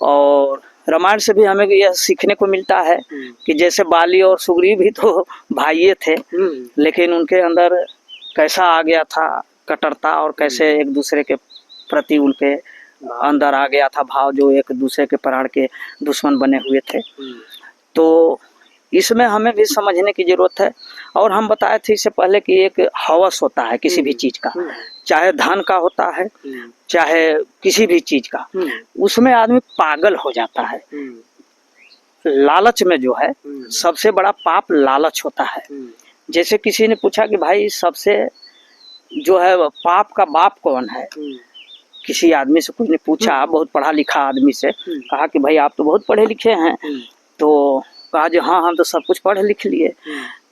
और रामायण से भी हमें यह सीखने को मिलता है कि जैसे बाली और सुग्रीव भी तो भाइये थे, लेकिन उनके अंदर कैसा आ गया था कट्टरता, और कैसे एक दूसरे के प्रति उनके अंदर आ गया था भाव, जो एक दूसरे के प्राण के दुश्मन बने हुए थे। तो इसमें हमें भी समझने की जरूरत है। और हम बताए थे इससे पहले कि एक हवस होता है किसी भी चीज का, चाहे धन का होता है चाहे किसी भी चीज का, उसमें आदमी पागल हो जाता है। लालच में जो है सबसे बड़ा पाप लालच होता है। जैसे किसी ने पूछा कि भाई सबसे जो है पाप का बाप कौन है, किसी आदमी से कुछ ने पूछा, बहुत पढ़ा लिखा आदमी से, कहा कि भाई आप तो बहुत पढ़े लिखे हैं। तो कहा जो हाँ हम तो सब कुछ पढ़ लिख लिए।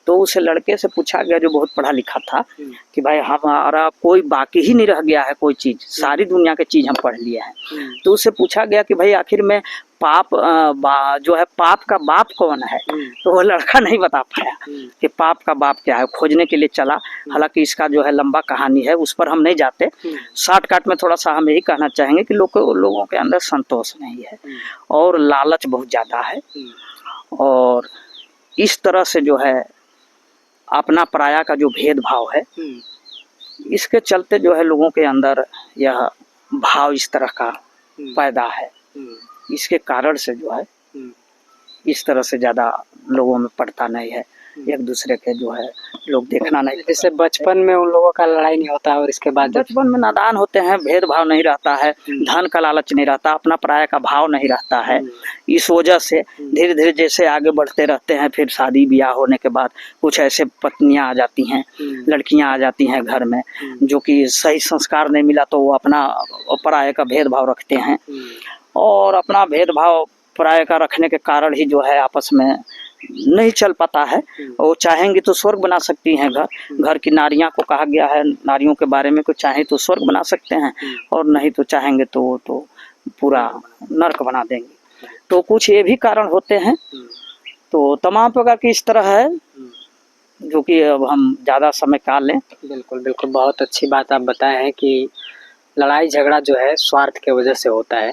तो उस लड़के से पूछा गया जो बहुत पढ़ा लिखा था कि भाई हमारा कोई बाकी ही नहीं रह गया है कोई चीज, सारी दुनिया की चीज हम पढ़ लिए हैं। तो उससे पूछा गया कि भाई आखिर में पाप जो है पाप का बाप कौन है। तो वो लड़का नहीं बता पाया कि पाप का बाप क्या है, खोजने के लिए चला। हालांकि इसका जो है लंबा कहानी है, उस पर हम नहीं जाते। शॉर्टकट में थोड़ा सा हम यही कहना चाहेंगे कि लोगों के अंदर संतोष नहीं है और लालच बहुत ज्यादा है, और इस तरह से जो है अपना पराया का जो भेदभाव है, इसके चलते जो है लोगों के अंदर यह भाव इस तरह का पैदा है। इसके कारण से जो है इस तरह से ज्यादा लोगों में पड़ता नहीं है, एक दूसरे के जो है लोग देखना नहीं। जैसे बचपन में उन लोगों का लड़ाई नहीं होता और इसके बाद बचपन में नादान होते हैं, भेदभाव नहीं रहता है, धन का लालच नहीं रहता, अपना पराया का भाव नहीं रहता है। इस वजह से धीरे धीरे जैसे आगे बढ़ते रहते हैं, फिर शादी ब्याह होने के बाद कुछ ऐसे पत्नियां आ जाती हैं, लड़कियां आ जाती हैं घर में, जो कि सही संस्कार नहीं मिला तो वो अपना पराया का भेदभाव रखते हैं, और अपना भेदभाव पराया का रखने के कारण ही जो है आपस में नहीं चल पाता है। वो चाहेंगी तो स्वर्ग बना सकती हैं, घर की नारियां को कहा गया है नारियों के बारे में, को चाहे तो स्वर्ग बना सकते हैं और नहीं तो चाहेंगे तो वो तो पूरा नर्क बना देंगे। तो कुछ ये भी कारण होते हैं। तो तमाम प्रकार की इस तरह है जो कि अब हम ज़्यादा समय का लें। बिल्कुल बिल्कुल, बहुत अच्छी बात आप बताए हैं कि लड़ाई झगड़ा जो है स्वार्थ के वजह से होता है।